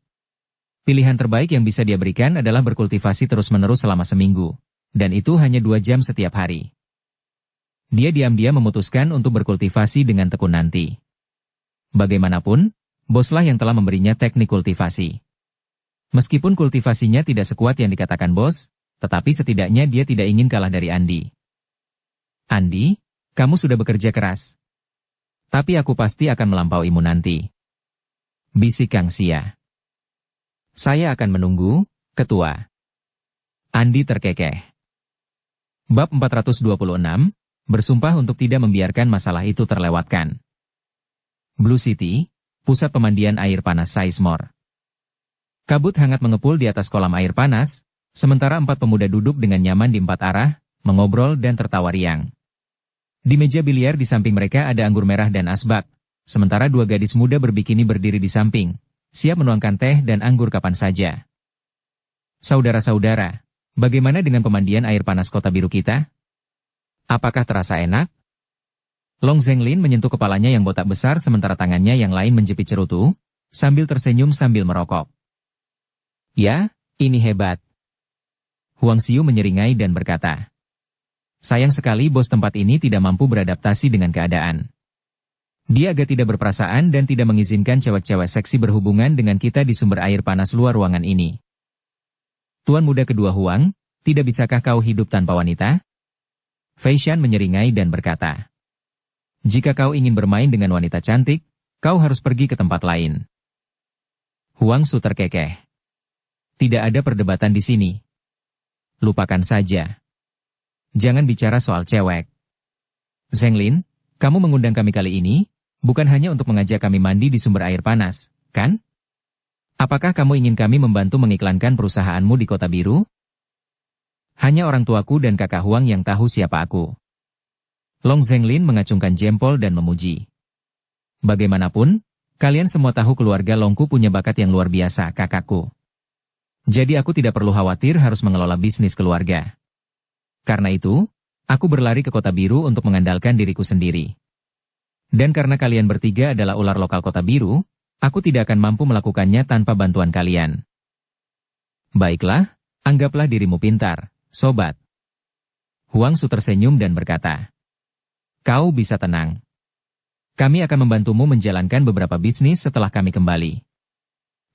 Pilihan terbaik yang bisa dia berikan adalah berkultivasi terus-menerus selama seminggu, dan itu hanya 2 jam setiap hari. Dia diam-diam memutuskan untuk berkultivasi dengan tekun nanti. Bagaimanapun, boslah yang telah memberinya teknik kultivasi. Meskipun kultivasinya tidak sekuat yang dikatakan bos, tetapi setidaknya dia tidak ingin kalah dari Andi. Andi, kamu sudah bekerja keras. Tapi aku pasti akan melampauimu nanti. Bisik Kang Xia. Saya akan menunggu, Ketua. Andi terkekeh. Bab 426, bersumpah untuk tidak membiarkan masalah itu terlewatkan. Blue City, pusat pemandian air panas Sizemore. Kabut hangat mengepul di atas kolam air panas, sementara 4 pemuda duduk dengan nyaman di 4 arah, mengobrol dan tertawa riang. Di meja biliar di samping mereka ada anggur merah dan asbak, sementara 2 gadis muda berbikini berdiri di samping, siap menuangkan teh dan anggur kapan saja. Saudara-saudara, bagaimana dengan pemandian air panas kota biru kita? Apakah terasa enak? Long Zhenglin menyentuh kepalanya yang botak besar sementara tangannya yang lain menjepit cerutu, sambil tersenyum sambil merokok. Ya, ini hebat. Huang Xiu menyeringai dan berkata. Sayang sekali bos tempat ini tidak mampu beradaptasi dengan keadaan. Dia agak tidak berperasaan dan tidak mengizinkan cewek-cewek seksi berhubungan dengan kita di sumber air panas luar ruangan ini. Tuan muda kedua Huang, tidak bisakah kau hidup tanpa wanita? Fei Shan menyeringai dan berkata. Jika kau ingin bermain dengan wanita cantik, kau harus pergi ke tempat lain. Huang Su terkekeh. Tidak ada perdebatan di sini. Lupakan saja. Jangan bicara soal cewek. Zhenglin, kamu mengundang kami kali ini, bukan hanya untuk mengajak kami mandi di sumber air panas, kan? Apakah kamu ingin kami membantu mengiklankan perusahaanmu di Kota Biru? Hanya orang tuaku dan kakak Huang yang tahu siapa aku. Long Zhenglin mengacungkan jempol dan memuji. Bagaimanapun, kalian semua tahu keluarga Longku punya bakat yang luar biasa, kakakku. Jadi aku tidak perlu khawatir harus mengelola bisnis keluarga. Karena itu, aku berlari ke Kota Biru untuk mengandalkan diriku sendiri. Dan karena kalian bertiga adalah ular lokal Kota Biru, aku tidak akan mampu melakukannya tanpa bantuan kalian. Baiklah, anggaplah dirimu pintar, sobat. Huang Su tersenyum dan berkata. Kau bisa tenang. Kami akan membantumu menjalankan beberapa bisnis setelah kami kembali.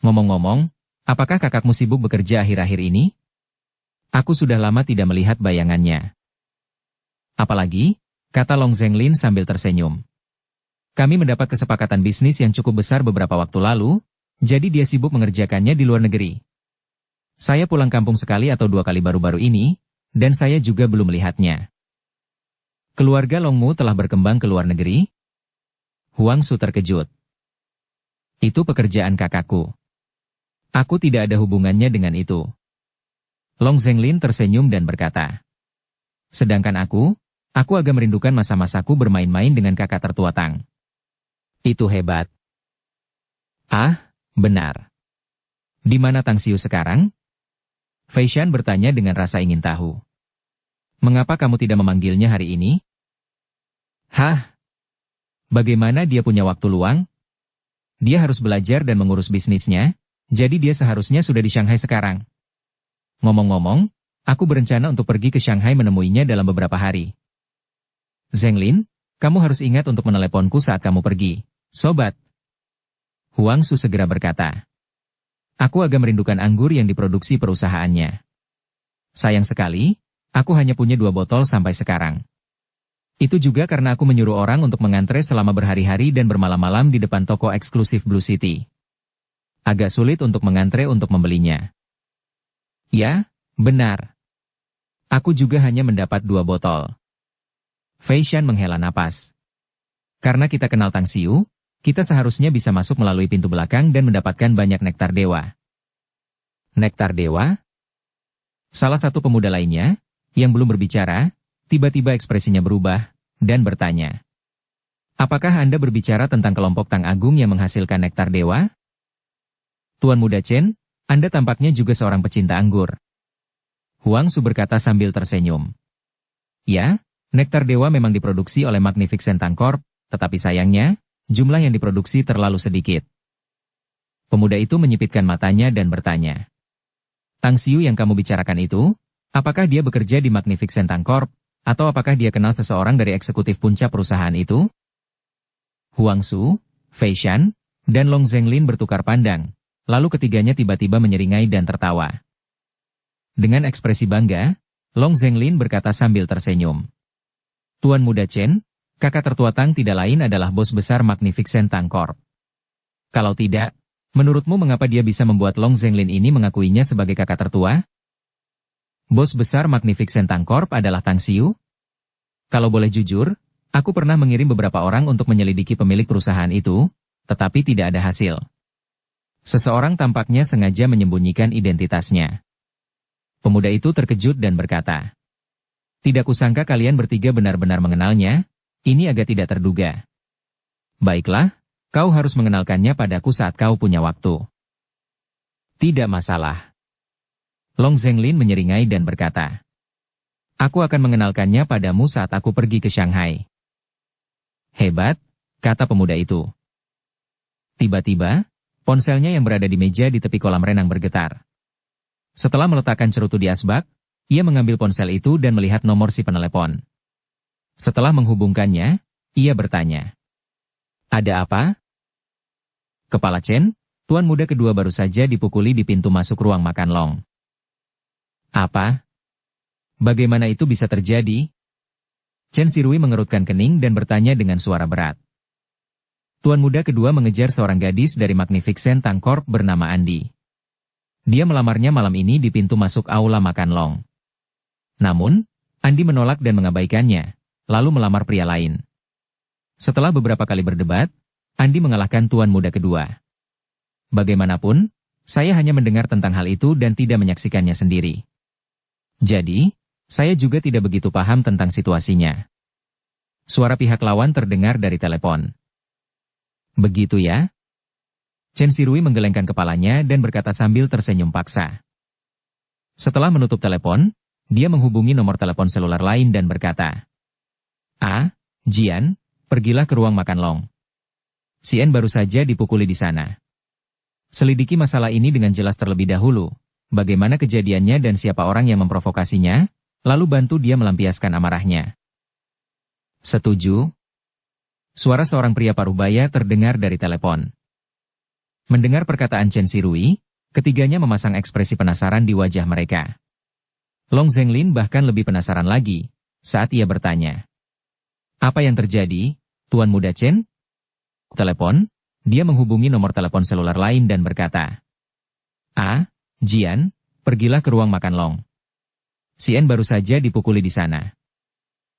Ngomong-ngomong, apakah kakakmu sibuk bekerja akhir-akhir ini? Aku sudah lama tidak melihat bayangannya. Apalagi, kata Long Zhenglin sambil tersenyum. Kami mendapat kesepakatan bisnis yang cukup besar beberapa waktu lalu, jadi dia sibuk mengerjakannya di luar negeri. Saya pulang kampung sekali atau 2 kali baru-baru ini, dan saya juga belum melihatnya. Keluarga Longmu telah berkembang ke luar negeri? Huang Su terkejut. Itu pekerjaan kakakku. Aku tidak ada hubungannya dengan itu. Long Zhenglin tersenyum dan berkata. Sedangkan aku agak merindukan masa-masaku bermain-main dengan kakak tertua Tang. Itu hebat. Ah, benar. Di mana Tang Xiu sekarang? Fei Shan bertanya dengan rasa ingin tahu. Mengapa kamu tidak memanggilnya hari ini? Hah? Bagaimana dia punya waktu luang? Dia harus belajar dan mengurus bisnisnya, jadi dia seharusnya sudah di Shanghai sekarang. Ngomong-ngomong, aku berencana untuk pergi ke Shanghai menemuinya dalam beberapa hari. Zhenglin, kamu harus ingat untuk meneleponku saat kamu pergi, sobat. Huang Su segera berkata. Aku agak merindukan anggur yang diproduksi perusahaannya. Sayang sekali, aku hanya punya 2 botol sampai sekarang. Itu juga karena aku menyuruh orang untuk mengantre selama berhari-hari dan bermalam-malam di depan toko eksklusif Blue City. Agak sulit untuk mengantre untuk membelinya. Ya, benar. Aku juga hanya mendapat 2 botol. Fei Shan menghela napas. Karena kita kenal Tang Xiu, kita seharusnya bisa masuk melalui pintu belakang dan mendapatkan banyak nektar dewa. Nektar dewa? Salah satu pemuda lainnya, yang belum berbicara, tiba-tiba ekspresinya berubah, dan bertanya. Apakah Anda berbicara tentang kelompok Tang Agung yang menghasilkan nektar dewa? Tuan muda Chen, Anda tampaknya juga seorang pecinta anggur. Huang Su berkata sambil tersenyum. Ya, nektar dewa memang diproduksi oleh Magnificent Tang Corp, tetapi sayangnya, jumlah yang diproduksi terlalu sedikit. Pemuda itu menyipitkan matanya dan bertanya. Tang Xiu yang kamu bicarakan itu, apakah dia bekerja di Magnificent Tang Corp, atau apakah dia kenal seseorang dari eksekutif puncak perusahaan itu? Huang Su, Fei Shan, dan Long Zhenglin bertukar pandang, lalu ketiganya tiba-tiba menyeringai dan tertawa. Dengan ekspresi bangga, Long Zhenglin berkata sambil tersenyum. Tuan Muda Chen, kakak tertua Tang tidak lain adalah bos besar Magnificent Tang Corp. Kalau tidak, menurutmu mengapa dia bisa membuat Long Zhenglin ini mengakuinya sebagai kakak tertua? Bos besar Magnificent Tang Corp adalah Tang Xiu? Kalau boleh jujur, aku pernah mengirim beberapa orang untuk menyelidiki pemilik perusahaan itu, tetapi tidak ada hasil. Seseorang tampaknya sengaja menyembunyikan identitasnya. Pemuda itu terkejut dan berkata, "Tidak kusangka kalian bertiga benar-benar mengenalnya, ini agak tidak terduga. Baiklah, kau harus mengenalkannya padaku saat kau punya waktu." "Tidak masalah." Long Zhenglin menyeringai dan berkata, "Aku akan mengenalkannya padamu saat aku pergi ke Shanghai." "Hebat," kata pemuda itu. Tiba-tiba, ponselnya yang berada di meja di tepi kolam renang bergetar. Setelah meletakkan cerutu di asbak, ia mengambil ponsel itu dan melihat nomor si penelepon. Setelah menghubungkannya, ia bertanya, "Ada apa?" "Kepala Chen, tuan muda kedua baru saja dipukuli di pintu masuk ruang makan Long." "Apa? Bagaimana itu bisa terjadi?" Chen Shirui mengerutkan kening dan bertanya dengan suara berat. Tuan muda kedua mengejar seorang gadis dari Magnificent Tang Corp bernama Andi. Dia melamarnya malam ini di pintu masuk aula makan Long. Namun, Andi menolak dan mengabaikannya, lalu melamar pria lain. Setelah beberapa kali berdebat, Andi mengalahkan tuan muda kedua. Bagaimanapun, saya hanya mendengar tentang hal itu dan tidak menyaksikannya sendiri. Jadi, saya juga tidak begitu paham tentang situasinya. Suara pihak lawan terdengar dari telepon. "Begitu ya?" Chen Shirui menggelengkan kepalanya dan berkata sambil tersenyum paksa. Setelah menutup telepon, dia menghubungi nomor telepon seluler lain dan berkata, Jian, pergilah ke ruang makan Long. Sien baru saja dipukuli di sana. Selidiki masalah ini dengan jelas terlebih dahulu, bagaimana kejadiannya dan siapa orang yang memprovokasinya, lalu bantu dia melampiaskan amarahnya." "Setuju." Suara seorang pria parubaya terdengar dari telepon. Mendengar perkataan Chen Shirui, ketiganya memasang ekspresi penasaran di wajah mereka. Long Zhenglin bahkan lebih penasaran lagi, saat ia bertanya, "Apa yang terjadi, Tuan Muda Chen?" Telepon, dia menghubungi nomor telepon seluler lain dan berkata, Jian, pergilah ke ruang makan Long. Sien baru saja dipukuli di sana.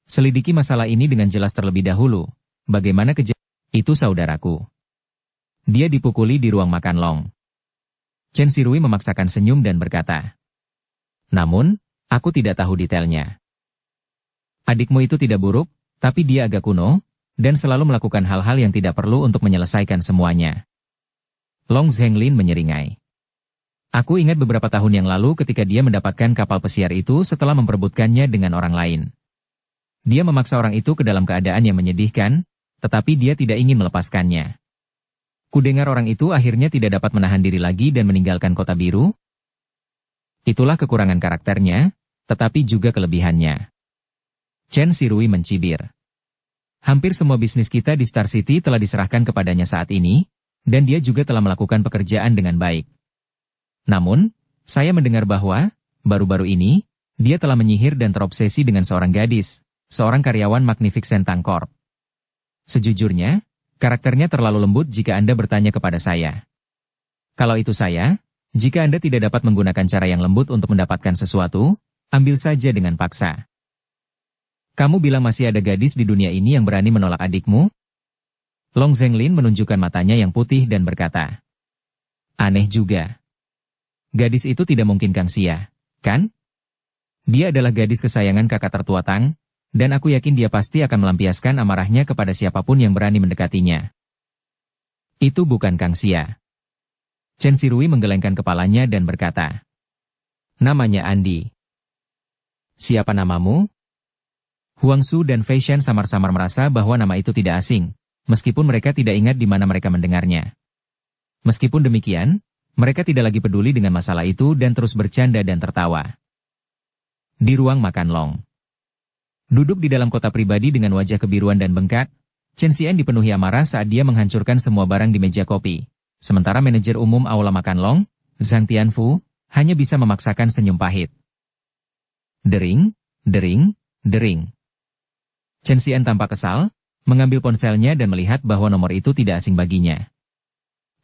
Selidiki masalah ini dengan jelas terlebih dahulu. Bagaimana kejadian itu saudaraku? Dia dipukuli di ruang makan Long. Chen Shirui memaksakan senyum dan berkata, "Namun, aku tidak tahu detailnya. Adikmu itu tidak buruk, tapi dia agak kuno, dan selalu melakukan hal-hal yang tidak perlu untuk menyelesaikan semuanya." Long Zhenglin menyeringai. "Aku ingat beberapa tahun yang lalu ketika dia mendapatkan kapal pesiar itu setelah memperebutkannya dengan orang lain. Dia memaksa orang itu ke dalam keadaan yang menyedihkan, tetapi dia tidak ingin melepaskannya. Kudengar orang itu akhirnya tidak dapat menahan diri lagi dan meninggalkan Kota Biru. Itulah kekurangan karakternya, tetapi juga kelebihannya." Chen Shirui mencibir. "Hampir semua bisnis kita di Star City telah diserahkan kepadanya saat ini, dan dia juga telah melakukan pekerjaan dengan baik. Namun, saya mendengar bahwa, baru-baru ini, dia telah menyihir dan terobsesi dengan seorang gadis, seorang karyawan Magnificent Tang Corp. Sejujurnya, karakternya terlalu lembut jika Anda bertanya kepada saya. Kalau itu saya, jika Anda tidak dapat menggunakan cara yang lembut untuk mendapatkan sesuatu, ambil saja dengan paksa. Kamu bilang masih ada gadis di dunia ini yang berani menolak adikmu?" Long Zhenglin menunjukkan matanya yang putih dan berkata, "Aneh juga. Gadis itu tidak mungkin Kang Xia, kan? Dia adalah gadis kesayangan kakak tertua Tang, dan aku yakin dia pasti akan melampiaskan amarahnya kepada siapapun yang berani mendekatinya." "Itu bukan Kang Xia." Chen Shirui menggelengkan kepalanya dan berkata, "Namanya Andi." "Siapa namamu?" Huang Su dan Fei Shen samar-samar merasa bahwa nama itu tidak asing, meskipun mereka tidak ingat di mana mereka mendengarnya. Meskipun demikian, mereka tidak lagi peduli dengan masalah itu dan terus bercanda dan tertawa. Di ruang makan Long. Duduk di dalam kota pribadi dengan wajah kebiruan dan bengkak, Chen Xian dipenuhi amarah saat dia menghancurkan semua barang di meja kopi. Sementara manajer umum Aula Makan Long, Zhang Tianfu, hanya bisa memaksakan senyum pahit. Dering, dering, dering. Chen Xian tampak kesal, mengambil ponselnya dan melihat bahwa nomor itu tidak asing baginya.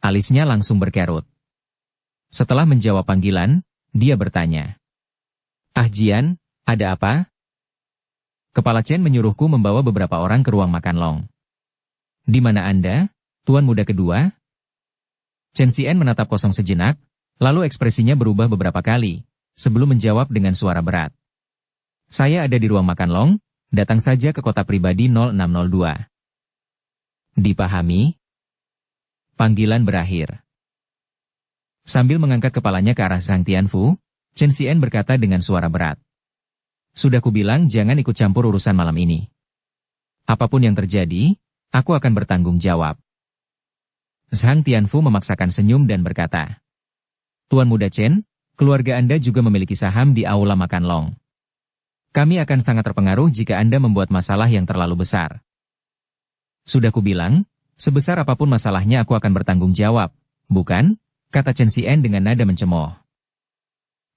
Alisnya langsung berkerut. Setelah menjawab panggilan, dia bertanya. "Ah Jian, ada apa?" Kepala Chen menyuruhku membawa beberapa orang ke ruang makan Long. "Di mana Anda, Tuan Muda kedua?" Chen Xian menatap kosong sejenak, lalu ekspresinya berubah beberapa kali, sebelum menjawab dengan suara berat. "Saya ada di ruang makan Long, datang saja ke kotak pribadi 0602. Dipahami? Panggilan berakhir. Sambil mengangkat kepalanya ke arah Zhang Tianfu, Chen Xian berkata dengan suara berat. "Sudah kubilang jangan ikut campur urusan malam ini. Apapun yang terjadi, aku akan bertanggung jawab." Zhang Tianfu memaksakan senyum dan berkata, "Tuan Muda Chen, keluarga Anda juga memiliki saham di Aula Makan Long. Kami akan sangat terpengaruh jika Anda membuat masalah yang terlalu besar." "Sudah kubilang, sebesar apapun masalahnya aku akan bertanggung jawab, bukan?" kata Chen Xian dengan nada mencemooh.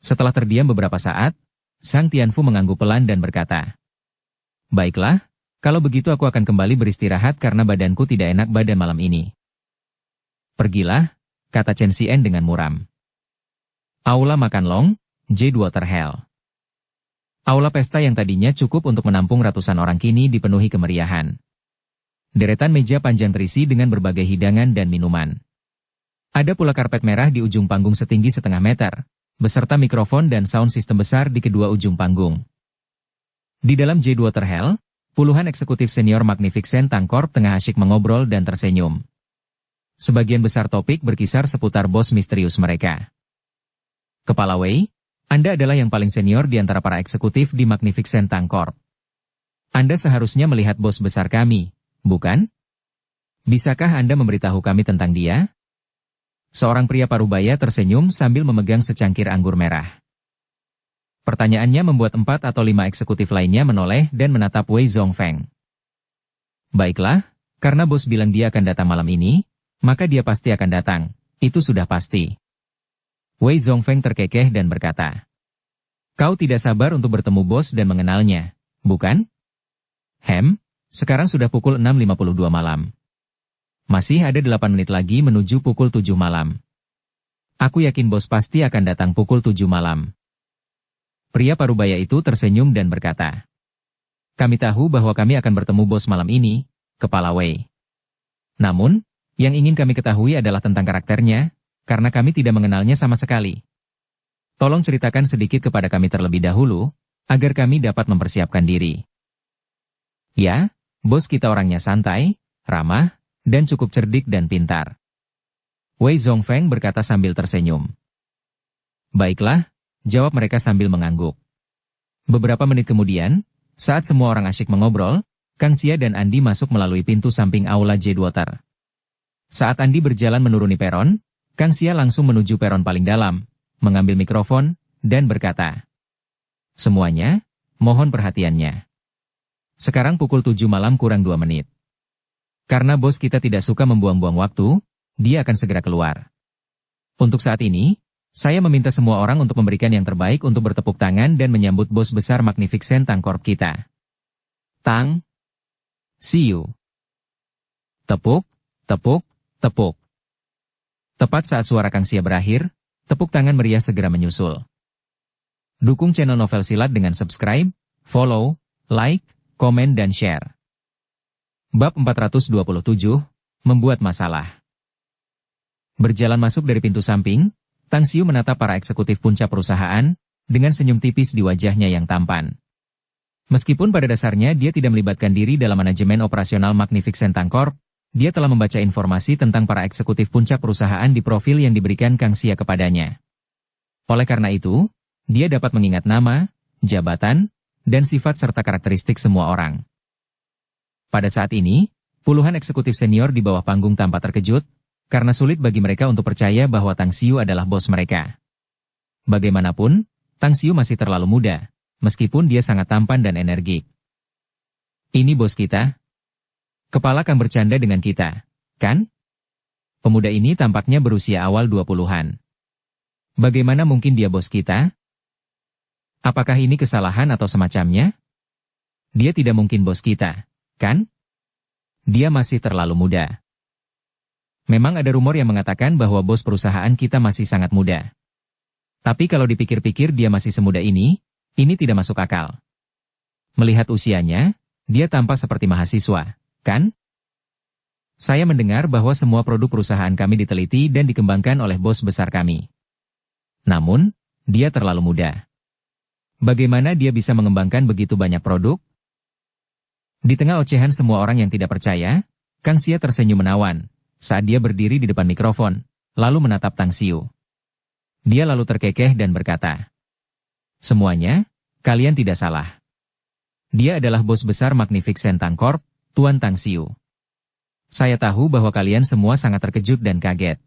Setelah terdiam beberapa saat, Zhang Tianfu mengangguk pelan dan berkata, "Baiklah, kalau begitu aku akan kembali beristirahat karena badanku tidak enak badan malam ini." "Pergilah," kata Chen Xian dengan muram. Aula Makan Long, Jade Water Hell. Aula pesta yang tadinya cukup untuk menampung ratusan orang kini dipenuhi kemeriahan. Deretan meja panjang terisi dengan berbagai hidangan dan minuman. Ada pula karpet merah di ujung panggung setinggi setengah meter, beserta mikrofon dan sound system besar di kedua ujung panggung. Di dalam Jade Water Hell, puluhan eksekutif senior Magnificent Tangkorp tengah asyik mengobrol dan tersenyum. Sebagian besar topik berkisar seputar bos misterius mereka. "Kepala Wei, Anda adalah yang paling senior di antara para eksekutif di Magnificent Tangkorp. Anda seharusnya melihat bos besar kami, bukan? Bisakah Anda memberitahu kami tentang dia?" Seorang pria parubaya tersenyum sambil memegang secangkir anggur merah. Pertanyaannya membuat 4 atau 5 eksekutif lainnya menoleh dan menatap Wei Zhongfeng. "Baiklah, karena bos bilang dia akan datang malam ini, maka dia pasti akan datang, itu sudah pasti." Wei Zhongfeng terkekeh dan berkata, "Kau tidak sabar untuk bertemu bos dan mengenalnya, bukan?" Sekarang sudah pukul 6.52 malam. Masih ada 8 menit lagi menuju pukul 7 malam. Aku yakin bos pasti akan datang pukul 7 malam." Pria parubaya itu tersenyum dan berkata, "Kami tahu bahwa kami akan bertemu bos malam ini, Kepala Wei. Namun, yang ingin kami ketahui adalah tentang karakternya, karena kami tidak mengenalnya sama sekali. Tolong ceritakan sedikit kepada kami terlebih dahulu, agar kami dapat mempersiapkan diri." "Ya, bos kita orangnya santai, ramah, dan cukup cerdik dan pintar." Wei Zhongfeng berkata sambil tersenyum. "Baiklah," jawab mereka sambil mengangguk. Beberapa menit kemudian, saat semua orang asyik mengobrol, Kang Xia dan Andi masuk melalui pintu samping Aula Jade Water. Saat Andi berjalan menuruni peron, Kang Xia langsung menuju peron paling dalam, mengambil mikrofon, dan berkata, "Semuanya, mohon perhatiannya. Sekarang pukul 7 malam kurang 2 menit. Karena bos kita tidak suka membuang-buang waktu, dia akan segera keluar. Untuk saat ini, saya meminta semua orang untuk memberikan yang terbaik untuk bertepuk tangan dan menyambut bos besar Magnificent Tangkorp kita. Tang. See you." Tepuk, tepuk, tepuk. Tepat saat suara Kang Xia berakhir, tepuk tangan meriah segera menyusul. Dukung channel Novel Silat dengan subscribe, follow, like, komen dan share. Bab 427, Membuat Masalah. Berjalan masuk dari pintu samping, Tang Xiu menatap para eksekutif puncak perusahaan, dengan senyum tipis di wajahnya yang tampan. Meskipun pada dasarnya dia tidak melibatkan diri dalam manajemen operasional Magnificent Tangkorp, dia telah membaca informasi tentang para eksekutif puncak perusahaan di profil yang diberikan Kang Xia kepadanya. Oleh karena itu, dia dapat mengingat nama, jabatan, dan sifat serta karakteristik semua orang. Pada saat ini, puluhan eksekutif senior di bawah panggung tampak terkejut, karena sulit bagi mereka untuk percaya bahwa Tang Xiu adalah bos mereka. Bagaimanapun, Tang Xiu masih terlalu muda, meskipun dia sangat tampan dan energik. "Ini bos kita?" Kepala Kang bercanda dengan kita, kan? Pemuda ini tampaknya berusia awal 20-an. Bagaimana mungkin dia bos kita? Apakah ini kesalahan atau semacamnya? Dia tidak mungkin bos kita, kan? Dia masih terlalu muda. Memang ada rumor yang mengatakan bahwa bos perusahaan kita masih sangat muda. Tapi kalau dipikir-pikir dia masih semuda ini tidak masuk akal. Melihat usianya, dia tampak seperti mahasiswa, kan? Saya mendengar bahwa semua produk perusahaan kami diteliti dan dikembangkan oleh bos besar kami. Namun, dia terlalu muda. Bagaimana dia bisa mengembangkan begitu banyak produk? Di tengah ocehan semua orang yang tidak percaya, Kang Xia tersenyum menawan saat dia berdiri di depan mikrofon, lalu menatap Tang Xiu. Dia lalu terkekeh dan berkata, "Semuanya, kalian tidak salah. Dia adalah bos besar Magnificent Tang Corp, Tuan Tang Xiu. Saya tahu bahwa kalian semua sangat terkejut dan kaget.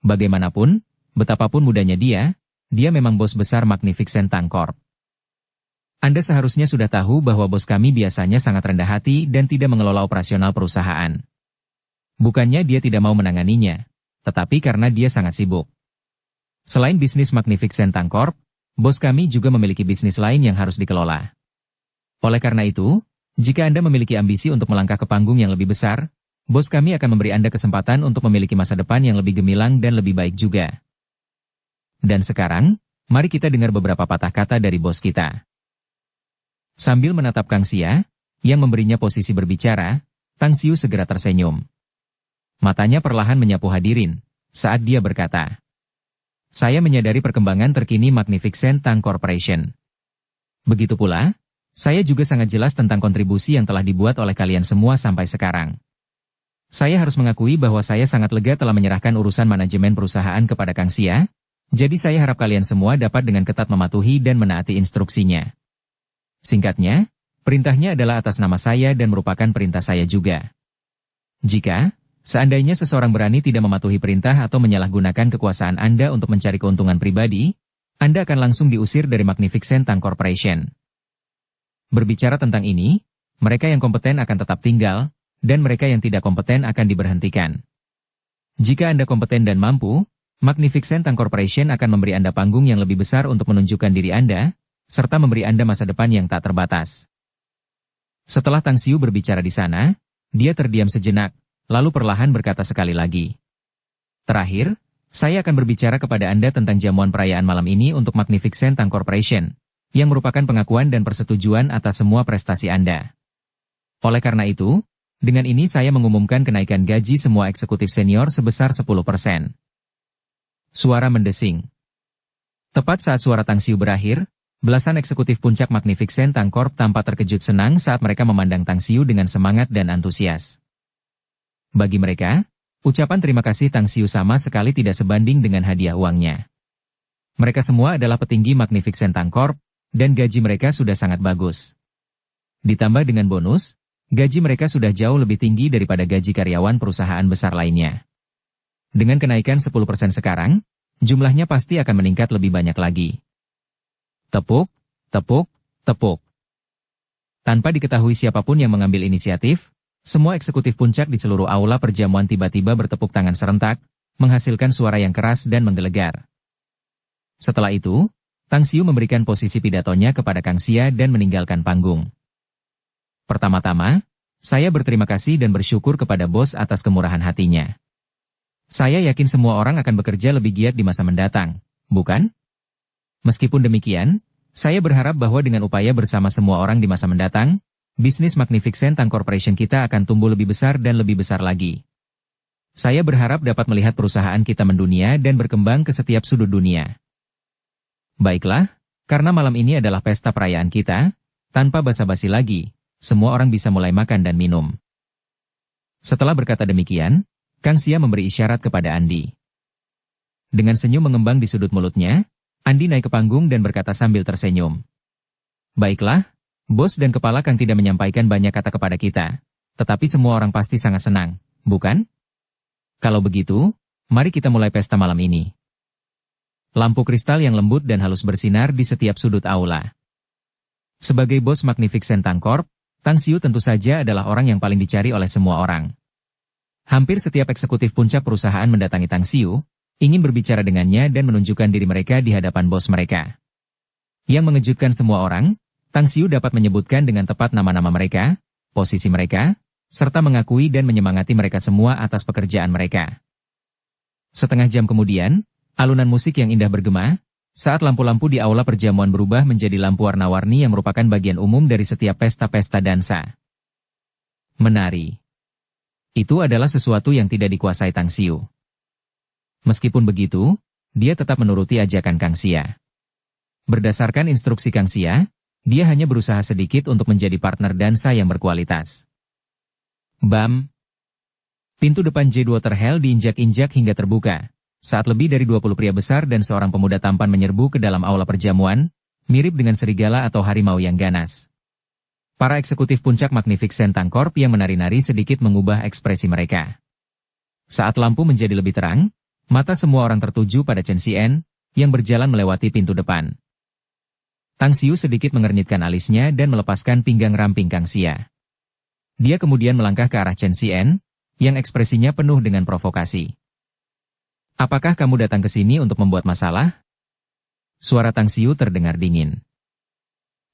Bagaimanapun, betapapun mudanya dia memang bos besar Magnificent Tang Corp. Anda seharusnya sudah tahu bahwa bos kami biasanya sangat rendah hati dan tidak mengelola operasional perusahaan. Bukannya dia tidak mau menanganinya, tetapi karena dia sangat sibuk. Selain bisnis Magnificent Tang Corp, bos kami juga memiliki bisnis lain yang harus dikelola. Oleh karena itu, jika Anda memiliki ambisi untuk melangkah ke panggung yang lebih besar, bos kami akan memberi Anda kesempatan untuk memiliki masa depan yang lebih gemilang dan lebih baik juga. Dan sekarang, mari kita dengar beberapa patah kata dari bos kita." Sambil menatap Kang Xia, yang memberinya posisi berbicara, Tang Xiu segera tersenyum. Matanya perlahan menyapu hadirin, saat dia berkata, "Saya menyadari perkembangan terkini Magnificent Tang Corporation. Begitu pula, saya juga sangat jelas tentang kontribusi yang telah dibuat oleh kalian semua sampai sekarang. Saya harus mengakui bahwa saya sangat lega telah menyerahkan urusan manajemen perusahaan kepada Kang Xia, jadi saya harap kalian semua dapat dengan ketat mematuhi dan menaati instruksinya. Singkatnya, perintahnya adalah atas nama saya dan merupakan perintah saya juga. Jika, seandainya seseorang berani tidak mematuhi perintah atau menyalahgunakan kekuasaan Anda untuk mencari keuntungan pribadi, Anda akan langsung diusir dari Magnificent Tang Corporation. Berbicara tentang ini, mereka yang kompeten akan tetap tinggal, dan mereka yang tidak kompeten akan diberhentikan. Jika Anda kompeten dan mampu, Magnificent Tang Corporation akan memberi Anda panggung yang lebih besar untuk menunjukkan diri Anda, serta memberi Anda masa depan yang tak terbatas." Setelah Tang Xiu berbicara di sana, dia terdiam sejenak, lalu perlahan berkata sekali lagi, "Terakhir, saya akan berbicara kepada Anda tentang jamuan perayaan malam ini untuk Magnificent Tang Corporation, yang merupakan pengakuan dan persetujuan atas semua prestasi Anda. Oleh karena itu, dengan ini saya mengumumkan kenaikan gaji semua eksekutif senior sebesar 10%. Suara mendesing. Tepat saat suara Tang Xiu berakhir, belasan eksekutif puncak Magnificent Tang Corp tampak terkejut senang saat mereka memandang Tang Xiu dengan semangat dan antusias. Bagi mereka, ucapan terima kasih Tang Xiu sama sekali tidak sebanding dengan hadiah uangnya. Mereka semua adalah petinggi Magnificent Tang Corp, dan gaji mereka sudah sangat bagus. Ditambah dengan bonus, gaji mereka sudah jauh lebih tinggi daripada gaji karyawan perusahaan besar lainnya. Dengan kenaikan 10% sekarang, jumlahnya pasti akan meningkat lebih banyak lagi. Tepuk, tepuk, tepuk. Tanpa diketahui siapapun yang mengambil inisiatif, semua eksekutif puncak di seluruh aula perjamuan tiba-tiba bertepuk tangan serentak, menghasilkan suara yang keras dan menggelegar. Setelah itu, Tang Xiu memberikan posisi pidatonya kepada Kang Xia dan meninggalkan panggung. Pertama-tama, saya berterima kasih dan bersyukur kepada bos atas kemurahan hatinya. Saya yakin semua orang akan bekerja lebih giat di masa mendatang, bukan? Meskipun demikian, saya berharap bahwa dengan upaya bersama semua orang di masa mendatang, bisnis Magnificent Tang Corporation kita akan tumbuh lebih besar dan lebih besar lagi. Saya berharap dapat melihat perusahaan kita mendunia dan berkembang ke setiap sudut dunia. Baiklah, karena malam ini adalah pesta perayaan kita, tanpa basa-basi lagi, semua orang bisa mulai makan dan minum. Setelah berkata demikian, Kang Xia memberi isyarat kepada Andi. Dengan senyum mengembang di sudut mulutnya, Andi naik ke panggung dan berkata sambil tersenyum. "Baiklah, bos dan kepala Kang tidak menyampaikan banyak kata kepada kita, tetapi semua orang pasti sangat senang, bukan? Kalau begitu, mari kita mulai pesta malam ini." Lampu kristal yang lembut dan halus bersinar di setiap sudut aula. Sebagai bos Magnificent Tang Corp, Tang Xiu tentu saja adalah orang yang paling dicari oleh semua orang. Hampir setiap eksekutif puncak perusahaan mendatangi Tang Xiu, ingin berbicara dengannya dan menunjukkan diri mereka di hadapan bos mereka. Yang mengejutkan semua orang, Tang Xiu dapat menyebutkan dengan tepat nama-nama mereka, posisi mereka, serta mengakui dan menyemangati mereka semua atas pekerjaan mereka. Setengah jam kemudian, alunan musik yang indah bergema, saat lampu-lampu di aula perjamuan berubah menjadi lampu warna-warni yang merupakan bagian umum dari setiap pesta-pesta dansa. Menari. Itu adalah sesuatu yang tidak dikuasai Tang Xiu. Meskipun begitu, dia tetap menuruti ajakan Kang Xia. Berdasarkan instruksi Kang Xia, dia hanya berusaha sedikit untuk menjadi partner dansa yang berkualitas. Bam! Pintu depan Jade Water Hell diinjak-injak hingga terbuka. Saat lebih dari 20 pria besar dan seorang pemuda tampan menyerbu ke dalam aula perjamuan, mirip dengan serigala atau harimau yang ganas. Para eksekutif puncak Magnificent Tang Corp yang menari-nari sedikit mengubah ekspresi mereka. Saat lampu menjadi lebih terang, mata semua orang tertuju pada Chen Xian, yang berjalan melewati pintu depan. Tang Xiu sedikit mengernyitkan alisnya dan melepaskan pinggang ramping Kang Xia. Dia kemudian melangkah ke arah Chen Xian, yang ekspresinya penuh dengan provokasi. Apakah kamu datang ke sini untuk membuat masalah? Suara Tang Xiu terdengar dingin.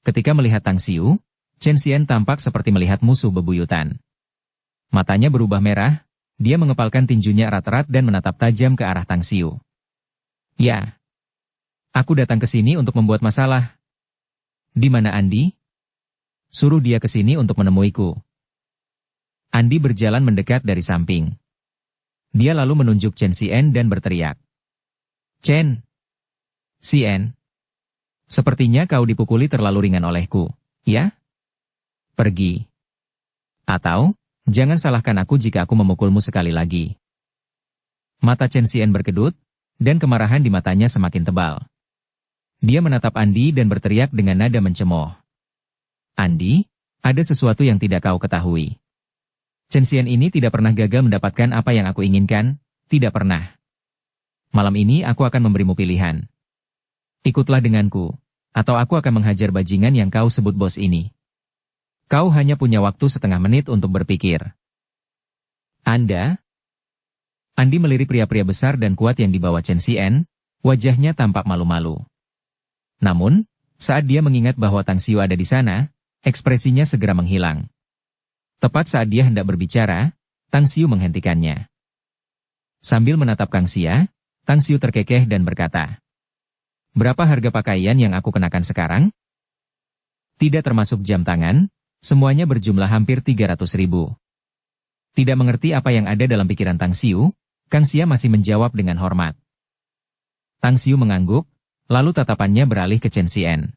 Ketika melihat Tang Xiu, Chen Xian tampak seperti melihat musuh bebuyutan. Matanya berubah merah, dia mengepalkan tinjunya erat-erat dan menatap tajam ke arah Tang Xiu. Ya. Aku datang ke sini untuk membuat masalah. Di mana Andi? Suruh dia ke sini untuk menemuiku. Andi berjalan mendekat dari samping. Dia lalu menunjuk Chen Xian dan berteriak. Chen Xian, sepertinya kau dipukuli terlalu ringan olehku, ya? Pergi. Atau, jangan salahkan aku jika aku memukulmu sekali lagi. Mata Chen Xian berkedut, dan kemarahan di matanya semakin tebal. Dia menatap Andi dan berteriak dengan nada mencemooh. Andi, ada sesuatu yang tidak kau ketahui. Chen Xian ini tidak pernah gagal mendapatkan apa yang aku inginkan, tidak pernah. Malam ini aku akan memberimu pilihan. Ikutlah denganku, atau aku akan menghajar bajingan yang kau sebut bos ini. Kau hanya punya waktu setengah menit untuk berpikir. Anda? Andi melirik pria-pria besar dan kuat yang dibawa Chen Xian, wajahnya tampak malu-malu. Namun, saat dia mengingat bahwa Tang Xiu ada di sana, ekspresinya segera menghilang. Tepat saat dia hendak berbicara, Tang Xiu menghentikannya. Sambil menatap Kang Xia, Tang Xiu terkekeh dan berkata, "Berapa harga pakaian yang aku kenakan sekarang?" Tidak termasuk jam tangan, semuanya berjumlah hampir 300.000. Tidak mengerti apa yang ada dalam pikiran Tang Xiu, Kang Xia masih menjawab dengan hormat. Tang Xiu mengangguk, lalu tatapannya beralih ke Chen Xian.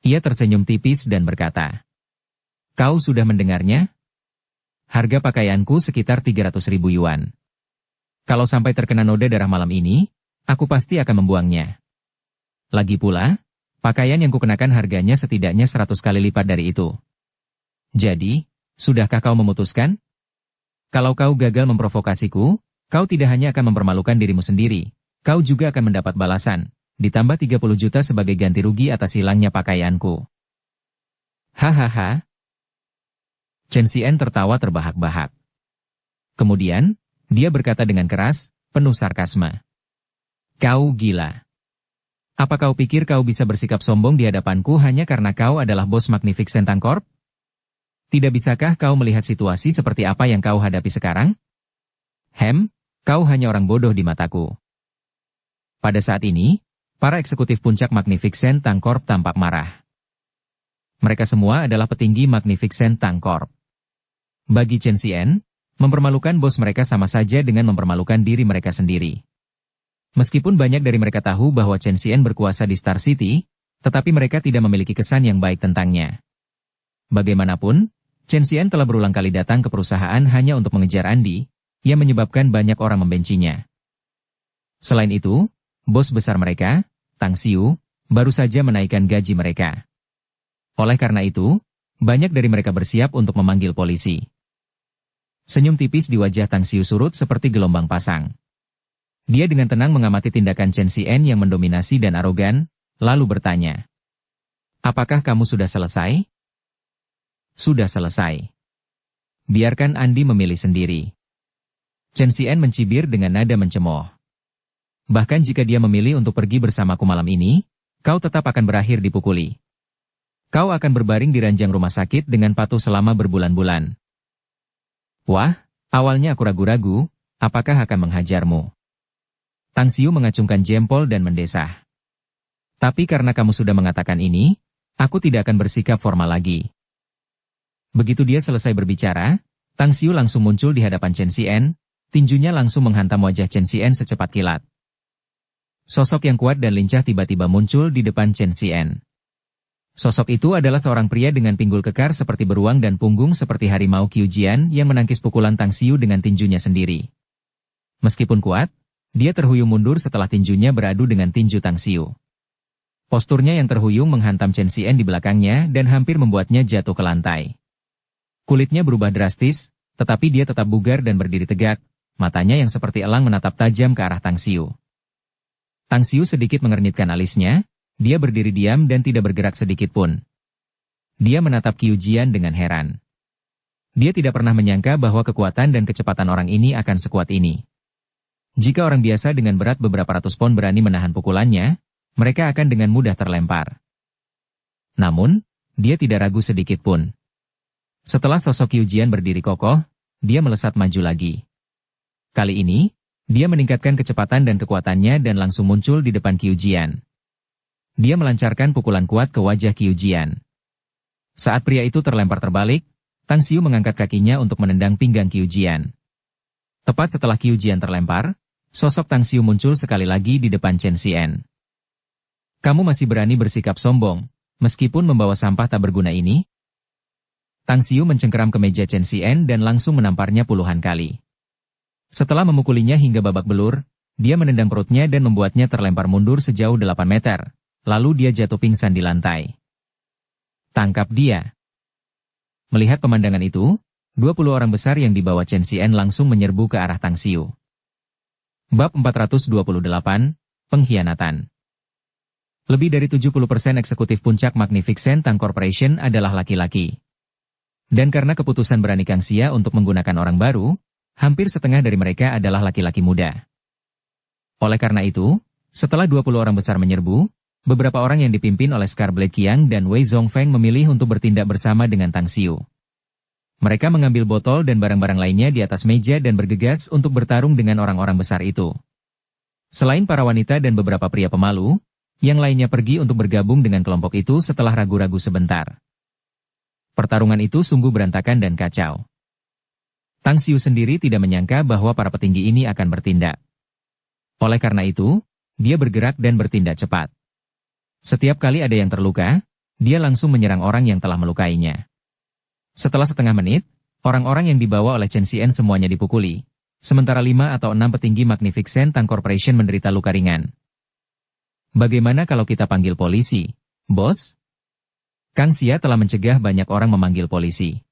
Ia tersenyum tipis dan berkata, "Kau sudah mendengarnya? Harga pakaianku sekitar 300.000 yuan. Kalau sampai terkena noda darah malam ini, aku pasti akan membuangnya. Lagi pula, pakaian yang kukenakan harganya setidaknya 100 kali lipat dari itu. Jadi, sudahkah kau memutuskan? Kalau kau gagal memprovokasiku, kau tidak hanya akan mempermalukan dirimu sendiri, kau juga akan mendapat balasan, ditambah 30 juta sebagai ganti rugi atas hilangnya pakaianku." Hahaha. Chen Xian tertawa terbahak-bahak. Kemudian, dia berkata dengan keras, penuh sarkasme. "Kau gila. Apa kau pikir kau bisa bersikap sombong di hadapanku hanya karena kau adalah bos Magnificent Tang Corp? Tidak bisakah kau melihat situasi seperti apa yang kau hadapi sekarang? Kau hanya orang bodoh di mataku." Pada saat ini, para eksekutif puncak Magnificent Tang Corp tampak marah. Mereka semua adalah petinggi Magnificent Tang Corp. Bagi Chen Xian, mempermalukan bos mereka sama saja dengan mempermalukan diri mereka sendiri. Meskipun banyak dari mereka tahu bahwa Chen Xian berkuasa di Star City, tetapi mereka tidak memiliki kesan yang baik tentangnya. Bagaimanapun, Chen Xian telah berulang kali datang ke perusahaan hanya untuk mengejar Andi, yang menyebabkan banyak orang membencinya. Selain itu, bos besar mereka, Tang Xiu, baru saja menaikkan gaji mereka. Oleh karena itu, banyak dari mereka bersiap untuk memanggil polisi. Senyum tipis di wajah Tang Xiu surut seperti gelombang pasang. Dia dengan tenang mengamati tindakan Chen Xian yang mendominasi dan arogan, lalu bertanya, "Apakah kamu sudah selesai?" Sudah selesai. Biarkan Andi memilih sendiri. Chen Xian mencibir dengan nada mencemooh. Bahkan jika dia memilih untuk pergi bersamaku malam ini, kau tetap akan berakhir dipukuli. Kau akan berbaring di ranjang rumah sakit dengan patuh selama berbulan-bulan. Wah, awalnya aku ragu-ragu, apakah akan menghajarmu. Tang Xiu mengacungkan jempol dan mendesah. Tapi karena kamu sudah mengatakan ini, aku tidak akan bersikap formal lagi. Begitu dia selesai berbicara, Tang Xiu langsung muncul di hadapan Chen Xian, tinjunya langsung menghantam wajah Chen Xian secepat kilat. Sosok yang kuat dan lincah tiba-tiba muncul di depan Chen Xian. Sosok itu adalah seorang pria dengan pinggul kekar seperti beruang dan punggung seperti harimau Qiu Jian yang menangkis pukulan Tang Xiu dengan tinjunya sendiri. Meskipun kuat, dia terhuyung mundur setelah tinjunya beradu dengan tinju Tang Xiu. Posturnya yang terhuyung menghantam Chen Xian di belakangnya dan hampir membuatnya jatuh ke lantai. Kulitnya berubah drastis, tetapi dia tetap bugar dan berdiri tegak, matanya yang seperti elang menatap tajam ke arah Tang Xiu. Tang Xiu sedikit mengernyitkan alisnya, dia berdiri diam dan tidak bergerak sedikit pun. Dia menatap Qiu Jian dengan heran. Dia tidak pernah menyangka bahwa kekuatan dan kecepatan orang ini akan sekuat ini. Jika orang biasa dengan berat beberapa ratus pon berani menahan pukulannya, mereka akan dengan mudah terlempar. Namun, dia tidak ragu sedikit pun. Setelah sosok Qiu Jian berdiri kokoh, dia melesat maju lagi. Kali ini, dia meningkatkan kecepatan dan kekuatannya dan langsung muncul di depan Qiu Jian. Dia melancarkan pukulan kuat ke wajah Qiu Jian. Saat pria itu terlempar terbalik, Tang Xiu mengangkat kakinya untuk menendang pinggang Qiu Jian. Tepat setelah Qiu Jian terlempar, sosok Tang Xiu muncul sekali lagi di depan Chen Xian. Kamu masih berani bersikap sombong, meskipun membawa sampah tak berguna ini? Tang Xiu mencengkeram ke meja Chen Xian dan langsung menamparnya puluhan kali. Setelah memukulinya hingga babak belur, dia menendang perutnya dan membuatnya terlempar mundur sejauh 8 meter, lalu dia jatuh pingsan di lantai. Tangkap dia. Melihat pemandangan itu, 20 orang besar yang dibawa Chen Xian langsung menyerbu ke arah Tang Xiu. Bab 428, Pengkhianatan. Lebih dari 70% eksekutif puncak Magnificent Tang Corporation adalah laki-laki. Dan karena keputusan berani Kang Xia untuk menggunakan orang baru, hampir setengah dari mereka adalah laki-laki muda. Oleh karena itu, setelah 20 orang besar menyerbu, beberapa orang yang dipimpin oleh Scarblade Qiang dan Wei Zhongfeng memilih untuk bertindak bersama dengan Tang Xiu. Mereka mengambil botol dan barang-barang lainnya di atas meja dan bergegas untuk bertarung dengan orang-orang besar itu. Selain para wanita dan beberapa pria pemalu, yang lainnya pergi untuk bergabung dengan kelompok itu setelah ragu-ragu sebentar. Pertarungan itu sungguh berantakan dan kacau. Tang Xiu sendiri tidak menyangka bahwa para petinggi ini akan bertindak. Oleh karena itu, dia bergerak dan bertindak cepat. Setiap kali ada yang terluka, dia langsung menyerang orang yang telah melukainya. Setelah setengah menit, orang-orang yang dibawa oleh Chen Xian semuanya dipukuli, sementara 5 atau 6 petinggi Magnificent Tang Corporation menderita luka ringan. Bagaimana kalau kita panggil polisi, bos? Kang Xia telah mencegah banyak orang memanggil polisi.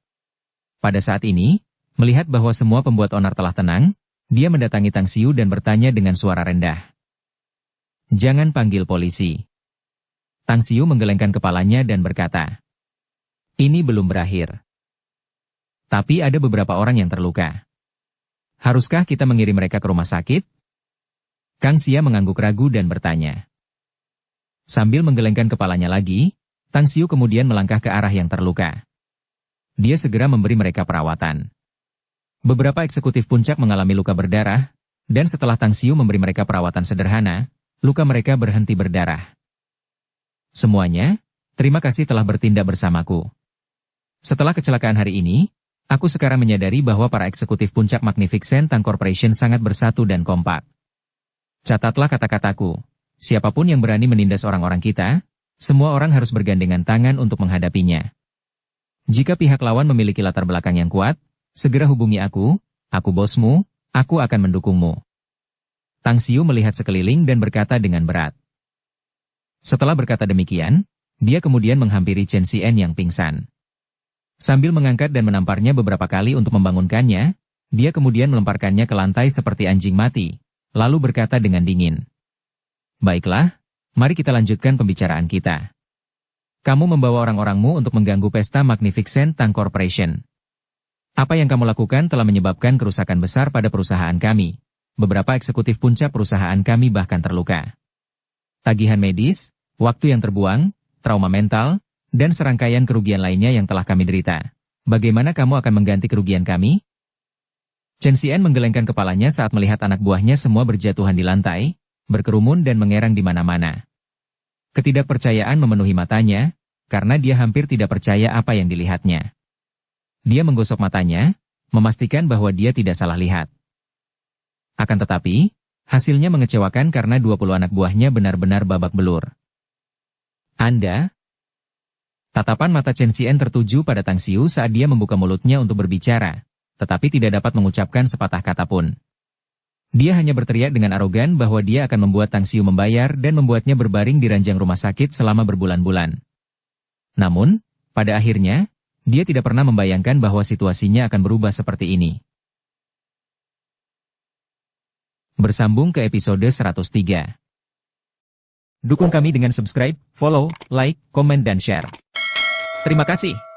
Pada saat ini, melihat bahwa semua pembuat onar telah tenang, dia mendatangi Tang Xiu dan bertanya dengan suara rendah. Jangan panggil polisi. Tang Xiu menggelengkan kepalanya dan berkata, ini belum berakhir. Tapi ada beberapa orang yang terluka. Haruskah kita mengirim mereka ke rumah sakit? Kang Xia mengangguk ragu dan bertanya. Sambil menggelengkan kepalanya lagi, Tang Xiu kemudian melangkah ke arah yang terluka. Dia segera memberi mereka perawatan. Beberapa eksekutif puncak mengalami luka berdarah, dan setelah Tang Xiu memberi mereka perawatan sederhana, luka mereka berhenti berdarah. Semuanya, terima kasih telah bertindak bersamaku. Setelah kecelakaan hari ini, aku sekarang menyadari bahwa para eksekutif puncak Magnificent Tang Corporation sangat bersatu dan kompak. Catatlah kata-kataku, siapapun yang berani menindas orang-orang kita, semua orang harus bergandengan tangan untuk menghadapinya. Jika pihak lawan memiliki latar belakang yang kuat, segera hubungi aku bosmu, aku akan mendukungmu. Tang Xiu melihat sekeliling dan berkata dengan berat. Setelah berkata demikian, dia kemudian menghampiri Chen Xian yang pingsan. Sambil mengangkat dan menamparnya beberapa kali untuk membangunkannya, dia kemudian melemparkannya ke lantai seperti anjing mati, lalu berkata dengan dingin. Baiklah, mari kita lanjutkan pembicaraan kita. Kamu membawa orang-orangmu untuk mengganggu pesta Magnificent Tank Corporation. Apa yang kamu lakukan telah menyebabkan kerusakan besar pada perusahaan kami. Beberapa eksekutif puncak perusahaan kami bahkan terluka. Tagihan medis, waktu yang terbuang, trauma mental, dan serangkaian kerugian lainnya yang telah kami derita. Bagaimana kamu akan mengganti kerugian kami? Chen Xian menggelengkan kepalanya saat melihat anak buahnya semua berjatuhan di lantai, berkerumun dan mengerang di mana-mana. Ketidakpercayaan memenuhi matanya, karena dia hampir tidak percaya apa yang dilihatnya. Dia menggosok matanya, memastikan bahwa dia tidak salah lihat. Akan tetapi, hasilnya mengecewakan karena 20 anak buahnya benar-benar babak belur. Anda? Tatapan mata Chen Xian tertuju pada Tang Xiu saat dia membuka mulutnya untuk berbicara, tetapi tidak dapat mengucapkan sepatah kata pun. Dia hanya berteriak dengan arogan bahwa dia akan membuat Tang Xiu membayar dan membuatnya berbaring di ranjang rumah sakit selama berbulan-bulan. Namun, pada akhirnya, dia tidak pernah membayangkan bahwa situasinya akan berubah seperti ini. Bersambung ke episode 103. Dukung kami dengan subscribe, follow, like, komen dan share. Terima kasih.